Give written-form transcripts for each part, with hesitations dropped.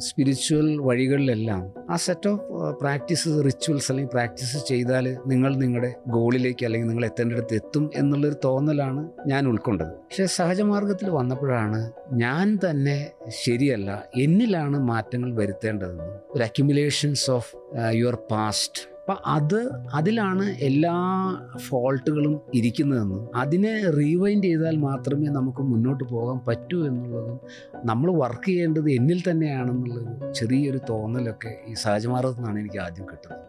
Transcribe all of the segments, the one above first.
Spiritual വഴികളിലെല്ലാം ആ set of practices, rituals അല്ലെങ്കിൽ practice ചെയ്താൽ നിങ്ങൾ നിങ്ങളുടെ ഗോളിലേക്ക് അല്ലെങ്കിൽ നിങ്ങൾ എത്തേണ്ടിടത്ത് എത്തും എന്നുള്ളൊരു തോന്നലാണ് ഞാൻ ഉൾക്കൊണ്ടത്. പക്ഷേ സഹജമാർഗത്തിൽ വന്നപ്പോഴാണ് ഞാൻ തന്നെ ശരിയല്ല, എന്നിലാണ് മാറ്റങ്ങൾ വരുത്തേണ്ടതെന്നും ഒരു അക്യുമുലേഷൻസ് ഓഫ് യുവർ പാസ്റ്റ്, അപ്പം അതിലാണ് എല്ലാ ഫോൾട്ടുകളും ഇരിക്കുന്നതെന്നും അതിനെ റീവൈൻഡ് ചെയ്താൽ മാത്രമേ നമുക്ക് മുന്നോട്ട് പോകാൻ പറ്റൂ എന്നുള്ളതും നമ്മൾ വർക്ക് ചെയ്യേണ്ടത് എന്നിൽ തന്നെയാണെന്നുള്ളൊരു ചെറിയൊരു തോന്നലൊക്കെ ഈ സഹജമാർഗത്തിൽ നിന്നാണ് എനിക്ക് ആദ്യം കിട്ടുന്നത്.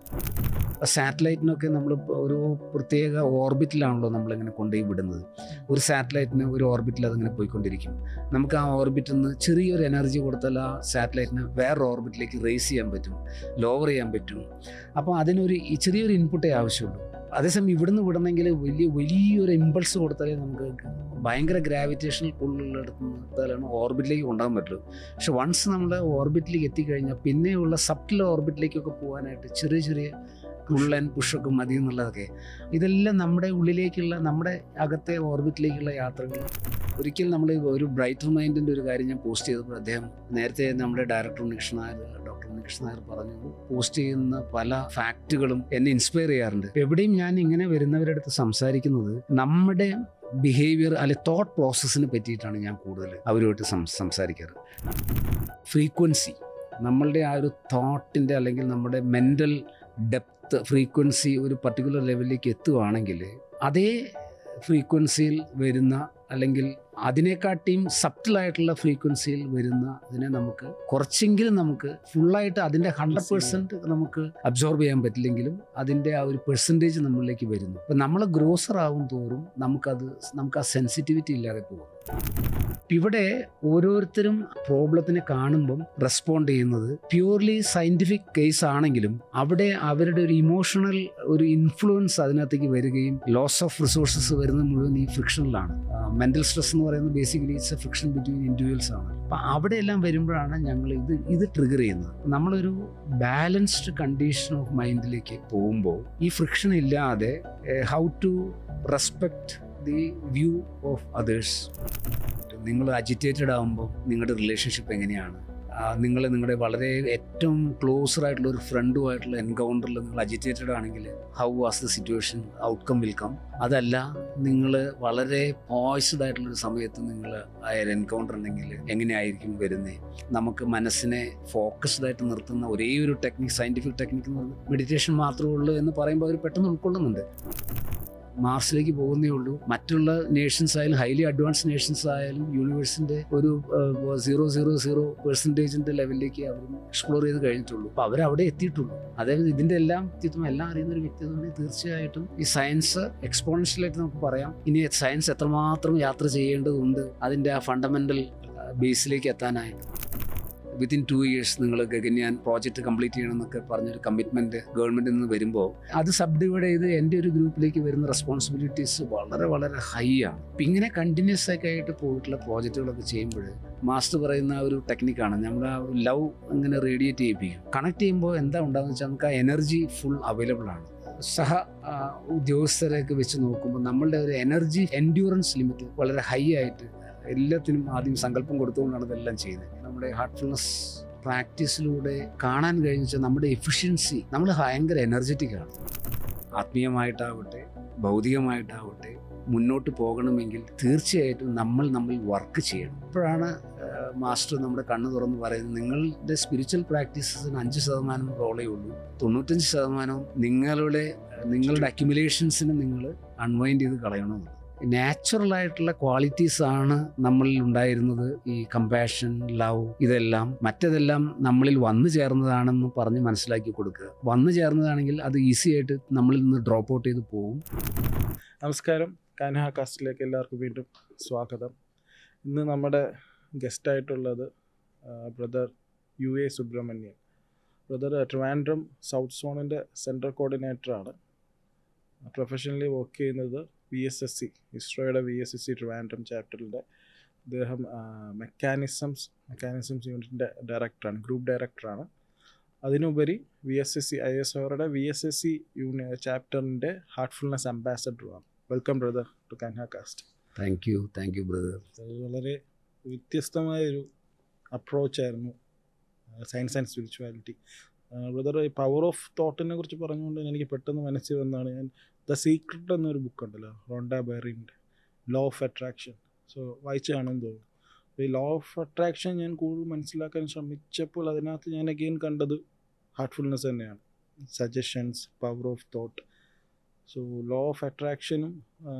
സാറ്റലൈറ്റിനൊക്കെ നമ്മൾ ഒരു പ്രത്യേക ഓർബിറ്റിലാണല്ലോ നമ്മളിങ്ങനെ കൊണ്ടുപോയി വിടുന്നത്. ഒരു സാറ്റലൈറ്റിന് ഒരു ഓർബിറ്റിൽ അതിങ്ങനെ പോയിക്കൊണ്ടിരിക്കും. നമുക്ക് ആ ഓർബിറ്റിൽ നിന്ന് ചെറിയൊരു എനർജി കൊടുത്താൽ ആ സാറ്റലൈറ്റിനെ വേറൊരു ഓർബിറ്റിലേക്ക് റേസ് ചെയ്യാൻ പറ്റും, ലോവർ ചെയ്യാൻ പറ്റും. അപ്പോൾ അതിനൊരു ചെറിയൊരു ഇൻപുട്ടേ ആവശ്യമുള്ളൂ. അതേസമയം ഇവിടുന്ന് വിടണമെങ്കിൽ വലിയൊരു ഇമ്പൾസ് കൊടുത്താലേ നമുക്ക് ഭയങ്കര ഗ്രാവിറ്റേഷണൽ പുള്ളിലെടുത്താലാണ് ഓർബിറ്റിലേക്ക് കൊണ്ടുപോകാൻ പറ്റുള്ളൂ. പക്ഷെ വൺസ് നമ്മൾ ഓർബിറ്റിലേക്ക് എത്തിക്കഴിഞ്ഞാൽ പിന്നെയുള്ള സബ്റ്റിൽ ഓർബിറ്റിലേക്കൊക്കെ പോകാനായിട്ട് ചെറിയ ചെറിയ പുൾ ആൻഡ് പുഷൊക്കെ മതി എന്നുള്ളതൊക്കെ, ഇതെല്ലാം നമ്മുടെ ഉള്ളിലേക്കുള്ള, നമ്മുടെ അകത്തെ ഓർബിറ്റിലേക്കുള്ള യാത്രകൾ. ഒരിക്കൽ നമ്മൾ ഒരു ബ്രൈറ്റർ മൈൻഡിൻ്റെ ഒരു കാര്യം ഞാൻ പോസ്റ്റ് ചെയ്തപ്പോൾ അദ്ദേഹം നേരത്തെ നമ്മുടെ ഡോക്ടർ ഉണ്ണികൃഷ്ണൻ നായർ പറഞ്ഞു, പോസ്റ്റ് ചെയ്യുന്ന പല ഫാക്റ്റുകളും എന്നെ ഇൻസ്പയർ ചെയ്യാറുണ്ട്. എവിടെയും ഞാൻ ഇങ്ങനെ വരുന്നവരുടെ അടുത്ത് സംസാരിക്കുന്നത് നമ്മുടെ ബിഹേവിയർ അല്ലെ തോട്ട് പ്രോസസ്സിനെ പറ്റിയിട്ടാണ് ഞാൻ കൂടുതൽ അവരുമായിട്ട് സംസാരിക്കാറ്. ഫ്രീക്വൻസി, നമ്മളുടെ ആ ഒരു തോട്ടിൻ്റെ അല്ലെങ്കിൽ നമ്മുടെ മെൻ്റൽ ഡെപ്ത് ഫ്രീക്വൻസി ഒരു പർട്ടിക്കുലർ ലെവലിലേക്ക് എത്തുകയാണെങ്കിൽ അതേ ഫ്രീക്വൻസിയിൽ വരുന്ന അല്ലെങ്കിൽ അതിനെക്കാട്ടിയും സബ്റ്റിലായിട്ടുള്ള ഫ്രീക്വൻസിയിൽ വരുന്ന അതിനെ നമുക്ക് കുറച്ചെങ്കിലും നമുക്ക് ഫുള്ളായിട്ട് അതിൻ്റെ 100% നമുക്ക് അബ്സോർബ് ചെയ്യാൻ പറ്റില്ലെങ്കിലും അതിൻ്റെ ആ ഒരു പെർസെൻറ്റേജ് നമ്മളിലേക്ക് വരുന്നു. അപ്പം നമ്മൾ ഗ്രോസർ ആവും തോറും നമുക്ക് ആ സെൻസിറ്റിവിറ്റി ഇല്ലാതെ പോകും. ഇവിടെ ഓരോരുത്തരും പ്രോബ്ലത്തിനെ കാണുമ്പം റെസ്പോണ്ട് ചെയ്യുന്നത് പ്യൂർലി സയൻറ്റിഫിക് കേസ് ആണെങ്കിലും അവിടെ അവരുടെ ഒരു ഇമോഷണൽ ഒരു ഇൻഫ്ലുവൻസ് അതിനകത്തേക്ക് വരികയും ലോസ് ഓഫ് റിസോഴ്സസ് വരുന്നത് മുഴുവൻ ഈ ഫ്രിക്ഷനിലാണ്. മെൻ്റൽ സ്ട്രെസ് എന്ന് പറയുന്നത് basically it's A friction between individuals ആണ്. അപ്പം അവിടെയെല്ലാം വരുമ്പോഴാണ് ഞങ്ങൾ ഇത് ട്രിഗർ ചെയ്യുന്നത്. നമ്മളൊരു ബാലൻസ്ഡ് കണ്ടീഷൻ ഓഫ് മൈൻഡിലേക്ക് പോകുമ്പോൾ ഈ ഫ്രിക്ഷൻ ഇല്ലാതെ how to respect the view of others. നിങ്ങൾ അജിറ്റേറ്റഡ് ആകുമ്പോൾ നിങ്ങളുടെ റിലേഷൻഷിപ്പ് എങ്ങനെയാണ്, നിങ്ങൾ നിങ്ങളുടെ വളരെ ഏറ്റവും ക്ലോസറായിട്ടുള്ള ഒരു ഫ്രണ്ടുമായിട്ടുള്ള എൻകൗണ്ടറിൽ നിങ്ങൾ അജിറ്റേറ്റഡ് ആണെങ്കിൽ how was the situation, outcome will come. അതല്ല നിങ്ങൾ വളരെ പോയ്സ്ഡ് ആയിട്ടുള്ളൊരു സമയത്ത് നിങ്ങൾ ആ എൻകൗണ്ടർ ഉണ്ടെങ്കിൽ എങ്ങനെയായിരിക്കും വരുന്നത്. നമുക്ക് മനസ്സിനെ ഫോക്കസ്ഡ് ആയിട്ട് നിർത്തുന്ന ഒരേ ഒരു ടെക്നിക്ക്, സയൻറ്റിഫിക് ടെക്നിക്ക് എന്ന് പറയുന്നത് മെഡിറ്റേഷൻ മാത്രമേ ഉള്ളൂ എന്ന് പറയുമ്പോൾ അവർ പെട്ടെന്ന് ഉൾക്കൊള്ളുന്നുണ്ട്. മാർസിലേക്ക് പോകുന്നേ ഉള്ളൂ. മറ്റുള്ള നേഷൻസ് ആയാലും ഹൈലി അഡ്വാൻസ്ഡ് നേഷൻസ് ആയാലും യൂണിവേഴ്സിൻ്റെ ഒരു 0.00% ലെവലിലേക്ക് അവർ എക്സ്പ്ലോർ ചെയ്ത് കഴിഞ്ഞിട്ടുള്ളൂ. അപ്പോൾ അവരവിടെ എത്തിയിട്ടുള്ളൂ. അതായത് ഇതിൻ്റെ എല്ലാം അറിയുന്ന ഒരു വ്യക്തി തന്നെ തീർച്ചയായിട്ടും ഈ സയൻസ് എക്സ്പോണൻഷ്യലായിട്ട് നമുക്ക് പറയാം. ഇനി സയൻസ് എത്രമാത്രം യാത്ര ചെയ്യേണ്ടതുണ്ട് അതിൻ്റെ ആ ഫണ്ടമെൻ്റൽ ബേസിലേക്ക് എത്താനായിട്ട്. വിത്തിൻ 2 years നിങ്ങൾ ഗഗൻയാൻ പ്രോജക്റ്റ് കംപ്ലീറ്റ് ചെയ്യണമെന്നൊക്കെ പറഞ്ഞൊരു കമ്മിറ്റ്മെൻറ്റ് ഗവൺമെൻറ്റിൽ നിന്ന് വരുമ്പോൾ അത് സബ് ഡിവൈഡ് ചെയ്ത് എൻ്റെ ഒരു ഗ്രൂപ്പിലേക്ക് വരുന്ന റെസ്പോൺസിബിലിറ്റീസ് വളരെ വളരെ ഹൈ ആണ്. അപ്പം ഇങ്ങനെ കണ്ടിന്യൂസ് ഒക്കെ ആയിട്ട് പോയിട്ടുള്ള പ്രോജക്റ്റുകളൊക്കെ ചെയ്യുമ്പോൾ മാസ്റ്റർ പറയുന്ന ഒരു ടെക്നിക്കാണ്, നമ്മുടെ ആ ലവ് അങ്ങനെ റേഡിയേറ്റ് ചെയ്യിപ്പിക്കും. കണക്ട് ചെയ്യുമ്പോൾ എന്താ ഉണ്ടാകുന്ന വെച്ചാൽ നമുക്ക് ആ എനർജി ഫുൾ അവൈലബിൾ ആണ്. സഹ ഉദ്യോഗസ്ഥരെയൊക്കെ വെച്ച് നോക്കുമ്പോൾ നമ്മളുടെ ഒരു എനർജി എൻഡ്യൂറൻസ് ലിമിറ്റ് വളരെ ഹൈ ആയിട്ട് എല്ലാത്തിനും ആദ്യം സങ്കല്പം കൊടുത്തുകൊണ്ടാണ് ഇതെല്ലാം ചെയ്യുന്നത്. നമ്മുടെ ഹാർട്ട്ഫുൾനെസ് പ്രാക്ടീസിലൂടെ കാണാൻ കഴിഞ്ഞാൽ നമ്മുടെ എഫിഷ്യൻസി, നമ്മൾ ഭയങ്കര എനർജറ്റിക്കാണ്. ആത്മീയമായിട്ടാവട്ടെ ഭൗതികമായിട്ടാവട്ടെ മുന്നോട്ട് പോകണമെങ്കിൽ തീർച്ചയായിട്ടും നമ്മൾ വർക്ക് ചെയ്യണം. അപ്പോഴാണ് മാസ്റ്റർ നമ്മുടെ കണ്ണ് തുറന്ന് പറയുന്നത്, നിങ്ങളുടെ സ്പിരിച്വൽ പ്രാക്ടീസസിന് 5% റോളേ ഉള്ളൂ, 95% നിങ്ങളുടെ അക്യുമുലേഷൻസിന് നിങ്ങൾ അൺവൈൻഡ് ചെയ്ത് കളയണമെന്ന്. നാച്ചുറലായിട്ടുള്ള ക്വാളിറ്റീസാണ് നമ്മളിൽ ഉണ്ടായിരുന്നത്. ഈ കമ്പാഷൻ, ലവ്, ഇതെല്ലാം മറ്റതെല്ലാം നമ്മളിൽ വന്നു ചേർന്നതാണെന്ന് പറഞ്ഞ് മനസ്സിലാക്കി കൊടുക്കുക. വന്നു ചേർന്നതാണെങ്കിൽ അത് ഈസി ആയിട്ട് നമ്മളിൽ നിന്ന് ഡ്രോപ്പ് ഔട്ട് ചെയ്ത് പോകും. നമസ്കാരം, കാൻഹ കാസ്റ്റിലേക്ക് എല്ലാവർക്കും വീണ്ടും സ്വാഗതം. ഇന്ന് നമ്മുടെ ഗസ്റ്റായിട്ടുള്ളത് brother UA Subrahmanyan. Brother Trivandrum south സോണിൻ്റെ സെൻട്രൽ കോർഡിനേറ്ററാണ്. പ്രൊഫഷണലി വർക്ക് ചെയ്യുന്നത് VSSC, ഇസ്രോയുടെ VSSC ട്രിവാൻഡ്രം ചാപ്റ്ററിൻ്റെ. അദ്ദേഹം മെക്കാനിസംസ് യൂണിറ്റിൻ്റെ ഡയറക്ടറാണ്, ഗ്രൂപ്പ് ഡയറക്ടറാണ്. അതിനുപരി ISROയുടെ VSSC ചാപ്റ്ററിൻ്റെ ഹാർട്ട്ഫുൾനെസ് അംബാസഡറുമാണ്. Welcome brother to Kanha cast. Thank you brother. വളരെ വ്യത്യസ്തമായൊരു അപ്രോച്ചായിരുന്നു സയൻസ് ആൻഡ് സ്പിരിച്വാലിറ്റി. ബ്രദർ ഈ പവർ ഓഫ് തോട്ടിനെ കുറിച്ച് പറഞ്ഞുകൊണ്ട് എനിക്ക് പെട്ടെന്ന് മനസ്സിൽ വന്നതാണ് ഞാൻ ദ സീക്രട്ട് എന്നൊരു ബുക്കുണ്ടല്ലോ, റോണ്ട ബെറിൻ്റെ ലോ ഓഫ് അട്രാക്ഷൻ. സോ വായിച്ചു കാണുമെന്ന് തോന്നുന്നു. അപ്പോൾ ഈ ലോ ഓഫ് അട്രാക്ഷൻ ഞാൻ കൂടുതൽ മനസ്സിലാക്കാൻ ശ്രമിച്ചപ്പോൾ അതിനകത്ത് ഞാൻ അഗെയിൻ കണ്ടത് ഹാർട്ട്ഫുൾനെസ് തന്നെയാണ്. Suggestions, power of thought. So law of അട്രാക്ഷനും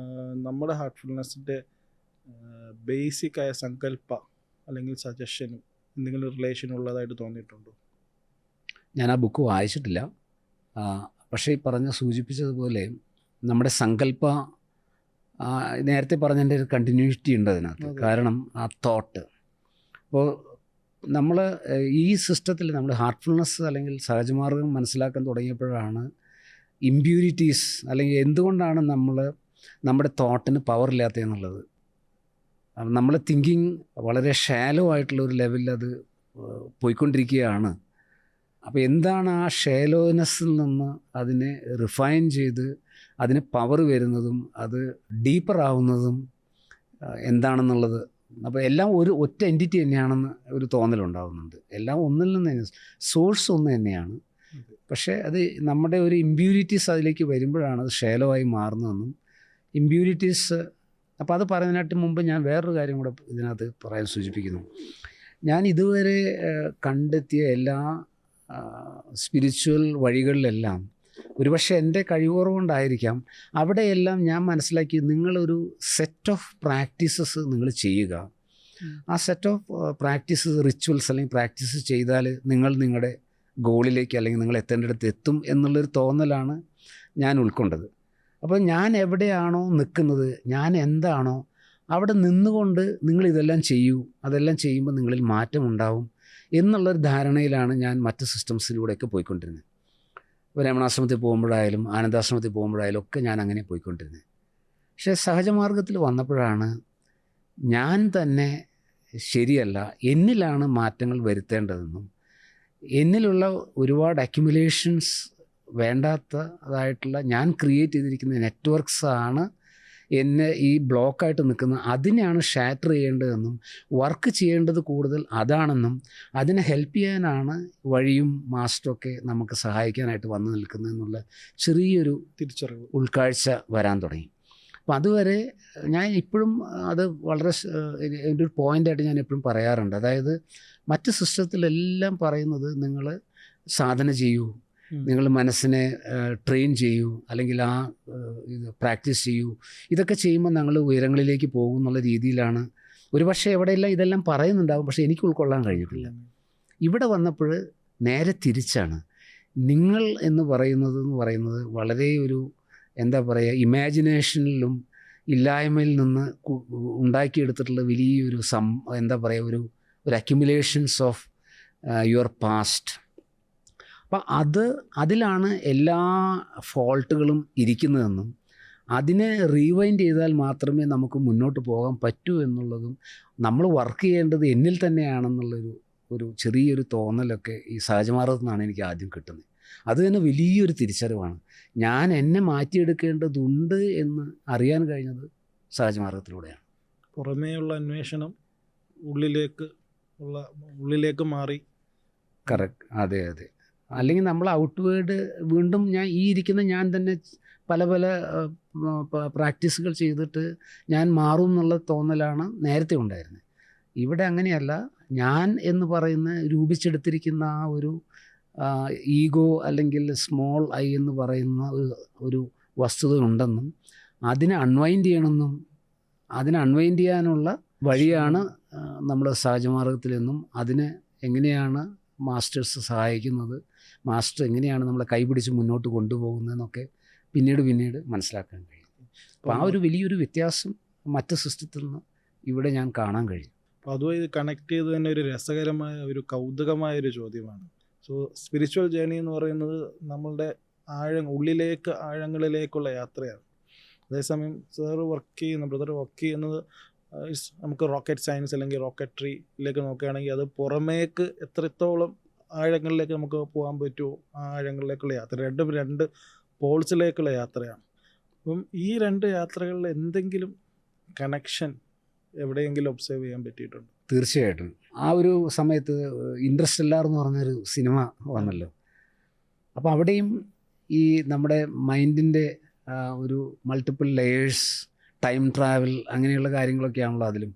നമ്മുടെ ഹാർട്ട്ഫുൾനെസ്സിൻ്റെ ബേസിക്കായ സങ്കല്പ അല്ലെങ്കിൽ സജഷനും എന്തെങ്കിലും റിലേഷൻ ഉള്ളതായിട്ട് തോന്നിയിട്ടുണ്ടോ? ഞാൻ ആ ബുക്ക് വായിച്ചിട്ടില്ല. പക്ഷേ ഈ സൂചിപ്പിച്ചതുപോലെ നമ്മുടെ സങ്കല്പ നേരത്തെ പറഞ്ഞതിൻ്റെ ഒരു കണ്ടിന്യൂറ്റി ഉണ്ട് അതിനകത്ത്. കാരണം ആ തോട്ട് അപ്പോൾ നമ്മൾ ഈ സിസ്റ്റത്തിൽ നമ്മൾ ഹാർട്ട്ഫുൾനെസ് അല്ലെങ്കിൽ സഹജമാർഗം മനസ്സിലാക്കാൻ തുടങ്ങിയപ്പോഴാണ് ഇമ്പ്യൂരിറ്റീസ് അല്ലെങ്കിൽ എന്തുകൊണ്ടാണ് നമ്മുടെ തോട്ടിന് പവർ ഇല്ലാത്തതെന്നുള്ളത്. നമ്മൾ തിങ്കിങ് വളരെ ഷാലോ ആയിട്ടുള്ള ഒരു ലെവലിൽ അത് പോയിക്കൊണ്ടിരിക്കുകയാണ്. അപ്പോൾ എന്താണ് ആ ഷാലോനെസ്സിൽ നിന്ന് അതിനെ റിഫൈൻ ചെയ്ത് അതിന് പവർ വരുന്നതും അത് ഡീപ്പർ ആവുന്നതും എന്താണെന്നുള്ളത്. അപ്പോൾ എല്ലാം ഒറ്റ എൻറ്റിറ്റി തന്നെയാണെന്ന് ഒരു തോന്നലുണ്ടാകുന്നുണ്ട്. എല്ലാം ഒന്നിൽ നിന്ന് തന്നെ, സോഴ്സ് ഒന്ന് തന്നെയാണ്. പക്ഷേ അത് നമ്മുടെ ഒരു ഇമ്പ്യൂരിറ്റീസ് അതിലേക്ക് വരുമ്പോഴാണ് അത് ഷാലോ ആയി മാറുന്നതെന്നും ഇമ്പ്യൂരിറ്റീസ്. അപ്പോൾ അത് പറയുന്നതിനായിട്ട് മുമ്പ് ഞാൻ വേറൊരു കാര്യം കൂടെ ഇതിനകത്ത് പറയാൻ സൂചിപ്പിക്കുന്നു. ഞാൻ ഇതുവരെ കണ്ടെത്തിയ എല്ലാ സ്പിരിച്വൽ വഴികളിലെല്ലാം ഒരുപക്ഷെ എൻ്റെ കഴിവുകൊണ്ടായിരിക്കാം അവിടെയെല്ലാം ഞാൻ മനസ്സിലാക്കി നിങ്ങളൊരു സെറ്റ് ഓഫ് പ്രാക്ടീസസ് നിങ്ങൾ ചെയ്യുക. ആ സെറ്റ് ഓഫ് പ്രാക്ടീസസ്, റിച്വൽസ് അല്ലെങ്കിൽ പ്രാക്ടീസ് ചെയ്താൽ നിങ്ങളുടെ ഗോളിലേക്ക് അല്ലെങ്കിൽ നിങ്ങൾ എത്തേണ്ടിടത്ത് എത്തും എന്നുള്ളൊരു തോന്നലാണ് ഞാൻ ഉൾക്കൊണ്ടത്. അപ്പോൾ ഞാൻ എവിടെയാണോ നിൽക്കുന്നത്, ഞാൻ എന്താണോ അവിടെ നിന്നുകൊണ്ട് നിങ്ങളിതെല്ലാം ചെയ്യൂ, അതെല്ലാം ചെയ്യുമ്പോൾ നിങ്ങളിൽ മാറ്റം ഉണ്ടാവും എന്നുള്ളൊരു ധാരണയിലാണ് ഞാൻ മറ്റ് സിസ്റ്റംസിലൂടെയൊക്കെ പോയിക്കൊണ്ടിരുന്നത്. ഇപ്പോൾ രമണാശ്രമത്തിൽ പോകുമ്പോഴായാലും ആനന്ദാശ്രമത്തിൽ പോകുമ്പോഴായാലും ഒക്കെ ഞാൻ അങ്ങനെ പോയിക്കൊണ്ടിരുന്നത്. പക്ഷേ സഹജമാർഗത്തിൽ വന്നപ്പോഴാണ് ഞാൻ തന്നെ ശരിയല്ല, എന്നിലാണ് മാറ്റങ്ങൾ വരുത്തേണ്ടതെന്നും എന്നിലുള്ള ഒരുപാട് അക്യുമുലേഷൻസ് വേണ്ടാത്തതായിട്ടുള്ള ഞാൻ ക്രിയേറ്റ് ചെയ്തിരിക്കുന്ന നെറ്റ്വർക്ക്സാണ് എന്നെ ഈ ബ്ലോക്കായിട്ട് നിൽക്കുന്ന, അതിനെയാണ് ഷാറ്റർ ചെയ്യേണ്ടതെന്നും വർക്ക് ചെയ്യേണ്ടത് കൂടുതൽ അതാണെന്നും അതിനെ ഹെൽപ്പ് ചെയ്യാനാണ് വഴിയും മാസ്റ്ററൊക്കെ നമുക്ക് സഹായിക്കാനായിട്ട് വന്നു നിൽക്കുന്നതെന്നുള്ള ചെറിയൊരു തിരിച്ചറിവ്, ഉൾക്കാഴ്ച വരാൻ തുടങ്ങി. അപ്പം അതുവരെ ഞാൻ ഇപ്പോഴും അത് വളരെ എൻ്റെ ഒരു പോയിൻ്റായിട്ട് ഞാൻ എപ്പോഴും പറയാറുണ്ട്. അതായത് മറ്റ് സിസ്റ്റത്തിലെല്ലാം പറയുന്നത് നിങ്ങൾ സാധന ചെയ്യൂ, നിങ്ങൾ മനസ്സിനെ ട്രെയിൻ ചെയ്യൂ, അല്ലെങ്കിൽ ഇത് പ്രാക്ടീസ് ചെയ്യൂ, ഇതൊക്കെ ചെയ്യുമ്പോൾ ഞങ്ങൾ ഉയരങ്ങളിലേക്ക് പോകും എന്നുള്ള രീതിയിലാണ് ഒരുപക്ഷെ എവിടെയെല്ലാം ഇതെല്ലാം പറയുന്നുണ്ടാകും. പക്ഷേ എനിക്ക് ഉൾക്കൊള്ളാൻ കഴിഞ്ഞിട്ടില്ല. ഇവിടെ വന്നപ്പോൾ നേരെ തിരിച്ചാണ്. നിങ്ങൾ എന്ന് പറയുന്നത് വളരെ ഒരു എന്താ പറയുക, ഇമാജിനേഷനിലും ഇല്ലായ്മയിൽ നിന്ന് ഉണ്ടാക്കിയെടുത്തിട്ടുള്ള വലിയൊരു എന്താ പറയുക, ഒരു അക്യുമുലേഷൻസ് ഓഫ് യുവർ പാസ്റ്റ്. അപ്പം അതിലാണ് എല്ലാ ഫോൾട്ടുകളും ഇരിക്കുന്നതെന്നും അതിനെ റീവൈൻഡ് ചെയ്താൽ മാത്രമേ നമുക്ക് മുന്നോട്ട് പോകാൻ പറ്റൂ എന്നുള്ളതും നമ്മൾ വർക്ക് ചെയ്യേണ്ടത് എന്നിൽ തന്നെയാണെന്നുള്ളൊരു ചെറിയൊരു തോന്നലൊക്കെ ഈ സഹജമാർഗത്തിൽ നിന്നാണ് എനിക്ക് ആദ്യം കിട്ടുന്നത്. അത് തന്നെ വലിയൊരു തിരിച്ചറിവാണ്. ഞാൻ എന്നെ മാറ്റിയെടുക്കേണ്ടതുണ്ട് എന്ന് അറിയാൻ കഴിഞ്ഞത് സഹജമാർഗത്തിലൂടെയാണ്. പുറമേയുള്ള അന്വേഷണം ഉള്ളിലേക്ക് മാറി. കറക്റ്റ്, അതെ. അല്ലെങ്കിൽ നമ്മൾ ഔട്ട്വേർഡ് വീണ്ടും ഈ ഇരിക്കുന്ന ഞാൻ തന്നെ പല പ്രാക്ടീസുകൾ ചെയ്തിട്ട് ഞാൻ മാറും എന്നുള്ള തോന്നലാണ് നേരത്തെ ഉണ്ടായിരുന്നത്. ഇവിടെ അങ്ങനെയല്ല. ഞാൻ എന്ന് പറയുന്ന രൂപിച്ചെടുത്തിരിക്കുന്ന ആ ഒരു ഈഗോ അല്ലെങ്കിൽ സ്മോൾ ഐ എന്ന് പറയുന്ന ഒരു വസ്തുത ഉണ്ടെന്നും അതിനെ അൺവൈൻഡ് ചെയ്യണമെന്നും അതിനെ അൺവൈൻഡ് ചെയ്യാനുള്ള വഴിയാണ് നമ്മുടെ സഹജമാർഗത്തിലെന്നും അതിനെ എങ്ങനെയാണ് മാസ്റ്റേഴ്സ് സഹായിക്കുന്നത്, മാസ്റ്റർ എങ്ങനെയാണ് നമ്മളെ കൈപിടിച്ച് മുന്നോട്ട് കൊണ്ടുപോകുന്നതെന്നൊക്കെ പിന്നീട് മനസ്സിലാക്കാൻ കഴിയും. അപ്പോൾ ആ ഒരു വലിയൊരു വ്യത്യാസം മറ്റ് സിസ്റ്റത്തിൽ നിന്ന് ഇവിടെ ഞാൻ കാണാൻ കഴിയും. അപ്പോൾ അതുമായി ഇത് കണക്ട് ചെയ്ത് തന്നെ ഒരു രസകരമായ ഒരു കൗതുകമായ ഒരു ചോദ്യമാണ്. സോ സ്പിരിച്വൽ ജേണി എന്ന് പറയുന്നത് നമ്മളുടെ ആഴങ്ങളിലേക്കുള്ള യാത്രയാണ്. അതേസമയം ബ്രദർ വർക്ക് ചെയ്യുന്നത് നമുക്ക് റോക്കറ്റ് സയൻസ് അല്ലെങ്കിൽ റോക്കറ്ററിയിലേക്ക് നോക്കുകയാണെങ്കിൽ അത് പുറമേക്ക് എത്രത്തോളം ആഴങ്ങളിലേക്ക് നമുക്ക് പോകാൻ പറ്റുമോ ആ ആഴങ്ങളിലേക്കുള്ള യാത്ര. രണ്ട് പോൾസിലേക്കുള്ള യാത്രയാണ്. അപ്പം ഈ രണ്ട് യാത്രകളിൽ എന്തെങ്കിലും കണക്ഷൻ എവിടെയെങ്കിലും ഒബ്സർവ് ചെയ്യാൻ പറ്റിയിട്ടുണ്ട്? തീർച്ചയായിട്ടും. ആ ഒരു സമയത്ത് ഇൻട്രസ്റ്റെല്ലാർ എന്ന് പറഞ്ഞൊരു സിനിമ വന്നല്ലോ. അപ്പോൾ അവിടെയും ഈ നമ്മുടെ മൈൻഡിൻ്റെ ഒരു മൾട്ടിപ്പിൾ ലെയേഴ്സ്, ടൈം ട്രാവൽ, അങ്ങനെയുള്ള കാര്യങ്ങളൊക്കെയാണല്ലോ അതിലും.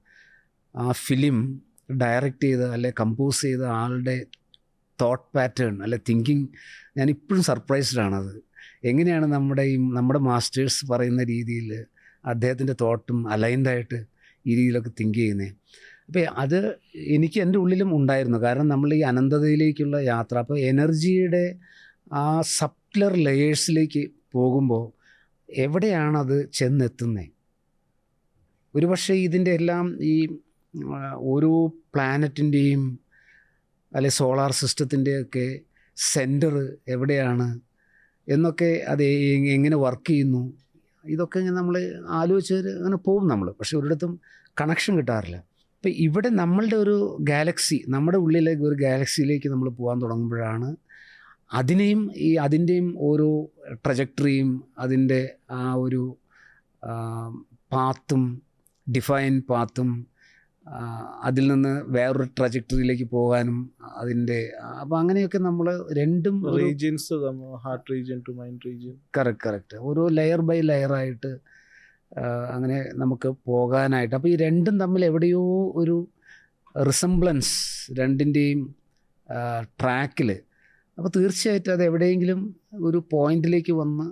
ആ ഫിലിം ഡയറക്റ്റ് ചെയ്ത അല്ലെ കമ്പോസ് ചെയ്ത ആളുടെ തോട്ട് പാറ്റേൺ അല്ലെ തിങ്കിങ്, ഞാനിപ്പോഴും സർപ്രൈസ്ഡാണത്. എങ്ങനെയാണ് നമ്മുടെ മാസ്റ്റേഴ്സ് പറയുന്ന രീതിയിൽ അദ്ദേഹത്തിൻ്റെ തോട്ടും അലൈൻഡായിട്ട് ഈ രീതിയിലൊക്കെ തിങ്ക് ചെയ്യുന്നത്. അപ്പോൾ അത് എനിക്ക് എൻ്റെ ഉള്ളിലും ഉണ്ടായിരുന്നു. കാരണം നമ്മൾ ഈ അനന്തതയിലേക്കുള്ള യാത്ര, അപ്പോൾ എനർജിയുടെ ആ സബ്ട്ലർ ലെയേഴ്സിലേക്ക് പോകുമ്പോൾ എവിടെയാണത് ചെന്നെത്തുന്നത്? ഒരുപക്ഷെ ഇതിൻ്റെ എല്ലാം ഈ ഓരോ പ്ലാനറ്റിൻ്റെയും അല്ലെ സോളാർ സിസ്റ്റത്തിൻ്റെയൊക്കെ സെൻറ്റർ എവിടെയാണ് എന്നൊക്കെ, അത് എങ്ങനെ വർക്ക് ചെയ്യുന്നു, ഇതൊക്കെ ഇങ്ങനെ നമ്മൾ ആലോചിച്ച് അങ്ങനെ പോകും നമ്മൾ. പക്ഷെ ഒരിടത്തും കണക്ഷൻ കിട്ടാറില്ല. ഇപ്പം ഇവിടെ നമ്മളുടെ ഒരു ഗാലക്സി, നമ്മുടെ ഉള്ളിലേക്ക് ഒരു ഗാലക്സിയിലേക്ക് നമ്മൾ പോകാൻ തുടങ്ങുമ്പോഴാണ് അതിൻ്റെയും ഓരോ ട്രജക്ടറിയും അതിൻ്റെ ആ ഒരു പാത്തും, ഡിഫൈൻ പാത്തും, അതിൽ നിന്ന് വേറൊരു ട്രജക്ടറിയിലേക്ക് പോകാനും അതിൻ്റെ, അപ്പോൾ അങ്ങനെയൊക്കെ നമ്മൾ രണ്ടും regions, heart region to mind region, correct ഓരോ ലെയർ ബൈ ലെയറായിട്ട് അങ്ങനെ നമുക്ക് പോകാനായിട്ട്. അപ്പോൾ ഈ രണ്ടും തമ്മിൽ എവിടെയോ ഒരു റിസംബ്ലൻസ് രണ്ടിൻ്റെയും ട്രാക്കിൽ. അപ്പോൾ തീർച്ചയായിട്ടും അത് എവിടെയെങ്കിലും ഒരു പോയിന്റിലേക്ക് വന്ന്